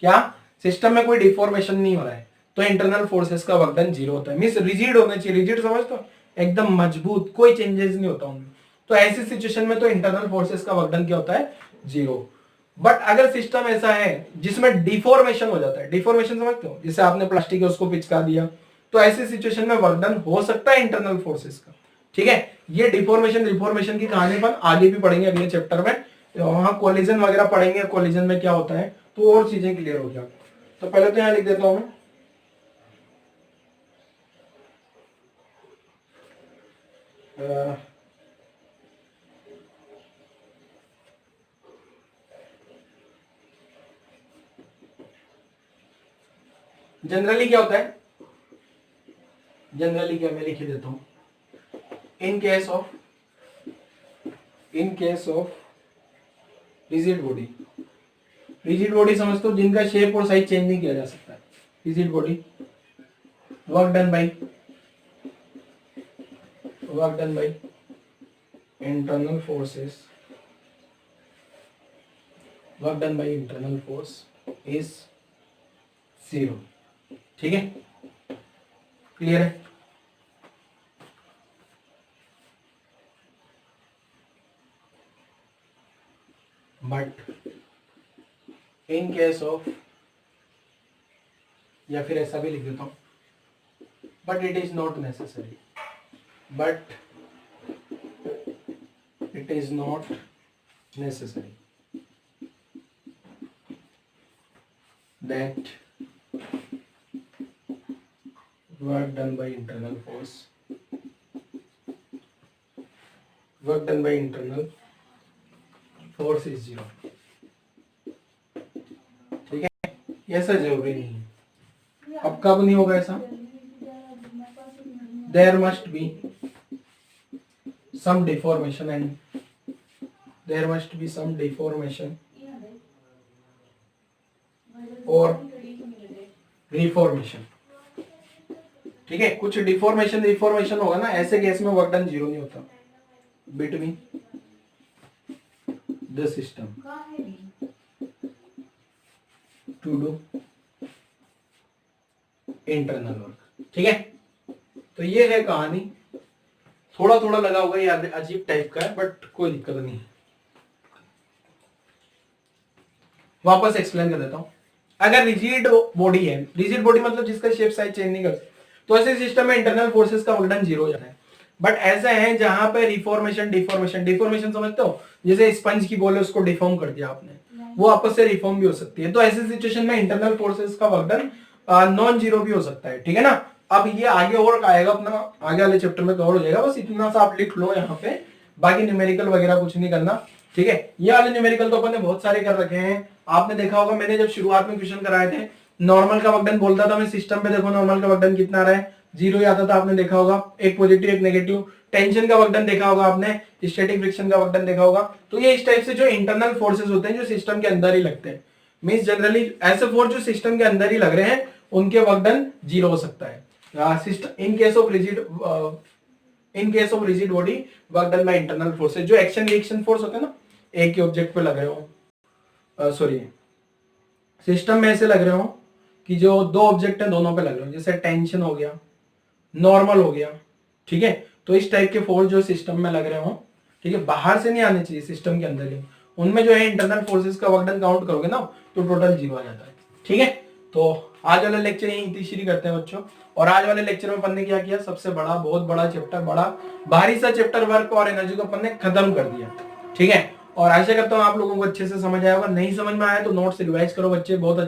क्या सिस्टम में कोई डिफॉर्मेशन नहीं हो रहा है, तो इंटरनल फोर्सेस का वर्क डन जीरो होता है। मींस रिजिड होना चाहिए, रिजिड समझ तो एकदम मजबूत, कोई चेंजेस नहीं होता उनमें। तो ऐसी सिचुएशन में तो इंटरनल फोर्सेस का वर्क डन क्या होता है? जीरो। बट अगर सिस्टम ऐसा है जिसमें डिफॉर्मेशन हो जाता है, डिफॉर्मेशन समझते हो, जैसे आपने प्लास्टिक है उसको पिचका दिया, तो ऐसी सिचुएशन में वर्क डन हो सकता है इंटरनल फोर्सेस का। ठीक है, ये डिफॉर्मेशन रिफॉर्मेशन की कहानी पर आगे भी पढ़ेंगे अगले चैप्टर में, वहां कोलिजन वगैरह पढ़ेंगे, कोलिजन में क्या होता है, तो और चीजें क्लियर हो जाएगी। तो पहले तो यहां लिख देता हूं मैं, जनरली क्या होता है, जनरली क्या मैं लिख देता हूं, in case of rigid body, rigid body समझते हो जिनका शेप और साइज चेंज नहीं किया जा सकता है, rigid body, work done by internal forces, work done by internal force is zero. ठीक है, क्लियर है? बट इन केस ऑफ, या फिर ऐसा भी लिख देता हूं, but it is not necessary, but it is not necessary that work done by internal force, work done by internal force is zero। ठीक है, ऐसा जरूरी नहीं है। अब कब नहीं होगा ऐसा? there must be some deformation and there must be some deformation और रिफॉर्मेशन। ठीक है, कुछ डिफॉर्मेशन होगा ना, ऐसे केस में वर्क डन जीरो नहीं होता between the system to do internal work. ठीक है, तो ये है कहानी, थोड़ा थोड़ा लगा होगा, ये अजीब टाइप का है बट कोई दिक्कत नहीं। वापस एक्सप्लेन कर देता हूं। अगर रिजिड बॉडी है, रिजिड बॉडी मतलब जिसका शेप साइज चेंज नहीं कर सकता, तो ऐसे सिस्टम में इंटरनल फोर्सेस का वर्क डन जीरो हो जाता है। बट ऐसे हैं जहां पे रिफॉर्मेशन डिफॉर्मेशन समझते हो, जैसे स्पंज की बॉल है उसको डिफॉर्म कर दिया आपने, वो आपस से रिफॉर्म भी हो सकती है। तो ऐसी सिचुएशन में इंटरनल फोर्सेस का वर्क डन नॉन जीरो भी हो सकता है, ठीक है ना। अब ये आगे और आएगा, अपना आगे वाले चैप्टर में कवर हो जाएगा, बस इतना सा आप लिख लो यहाँ पे, बाकी न्यूमेरिकल वगैरह कुछ नहीं करना, ठीक है। ये वाले न्यूमेरिकल तो अपन ने बहुत सारे कर रखे हैं। आपने देखा होगा मैंने जब शुरुआत में क्वेश्चन कराए थे, नॉर्मल का वर्क डन बोलता था मैं, सिस्टम पे देखो नॉर्मल का वर्क डन कितना आ रहा है, जीरो ही आता था, आपने देखा होगा, एक पॉजिटिव एक नेगेटिव। टेंशन का वर्क डन देखा होगा आपने, स्टैटिक फ्रिक्शन का वर्क डन देखा होगा। तो ये इस टाइप से जो इंटरनल फोर्सेस होते हैं जो सिस्टम के अंदर ही लगते हैं, मींस जनरली ऐसे फोर्स जो सिस्टम के अंदर ही लग रहे हैं उनके वर्क डन जीरो हो सकता है। System in case of rigid body work done by internal forces, जो एक्शन रिएक्शन फोर्स होते हैं ना, एक ही ऑब्जेक्ट पे लग रहे हो, सॉरी सिस्टम में ऐसे लग रहे हो कि जो दो ऑब्जेक्ट है दोनों पे लग रहे हो, जैसे टेंशन हो गया, नॉर्मल हो गया, ठीक है। तो इस टाइप के फोर्स जो सिस्टम में लग रहे हो, ठीक है, बाहर से नहीं आने चाहिए, सिस्टम के अंदर ही, उनमें जो है इंटरनल फोर्सेस का वर्क डन काउंट करोगे ना तो टोटल जीरो आ जाता है, ठीक है। तो आज वाला लेक्चर यहीं तीसरी करते हैं बच्चों। और आज वाले लेक्चर में अपन ने क्या किया, सबसे बड़ा बहुत बड़ा चैप्टर, बड़ा भारी सा चैप्टर वर्क और एनर्जी को अपन ने खत्म कर दिया, ठीक है। और आशा करता हूँ आप लोगों को अच्छे से समझ आया होगा। नहीं समझ में आया तो नोट्स रिवाइज करो बच्चे, बहुत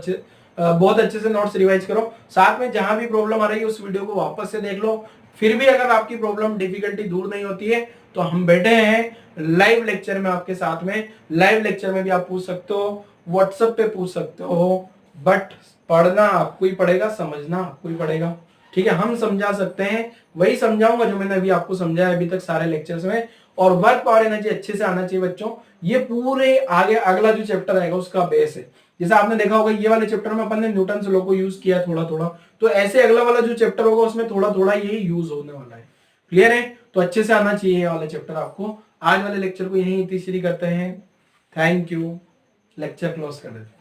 अच्छे से नोट्स रिवाइज करो। साथ में जहां भी प्रॉब्लम आ रही है उस वीडियो को वापस से देख लो। फिर भी अगर आपकी प्रॉब्लम डिफिकल्टी दूर नहीं होती है तो हम बैठे हैं लाइव लेक्चर में आपके साथ में। लाइव लेक्चर में भी आप पूछ सकते हो, व्हाट्सएप पे पूछ सकते हो, बट पढ़ना आपको ही पड़ेगा, समझना आपको ही पड़ेगा, ठीक है। हम समझा सकते हैं, वही समझाऊंगा जो मैंने अभी आपको समझाया अभी तक सारे लेक्चर्स में। और वर्क पावर एनर्जी अच्छे से आना चाहिए बच्चों, ये पूरे आगे अगला जो चैप्टर आएगा उसका बेस है। जैसे आपने देखा होगा ये वाले चैप्टर में अपन ने न्यूटन लॉ को यूज किया थोड़ा थोड़ा, तो ऐसे अगला वाला जो चैप्टर होगा उसमें थोड़ा थोड़ा यही यूज होने वाला है, क्लियर है। तो अच्छे से आना चाहिए ये वाला चैप्टर आपको। आज वाले लेक्चर को यहीं तीसरी करते हैं। थैंक यू, लेक्चर क्लोज कर देते हैं।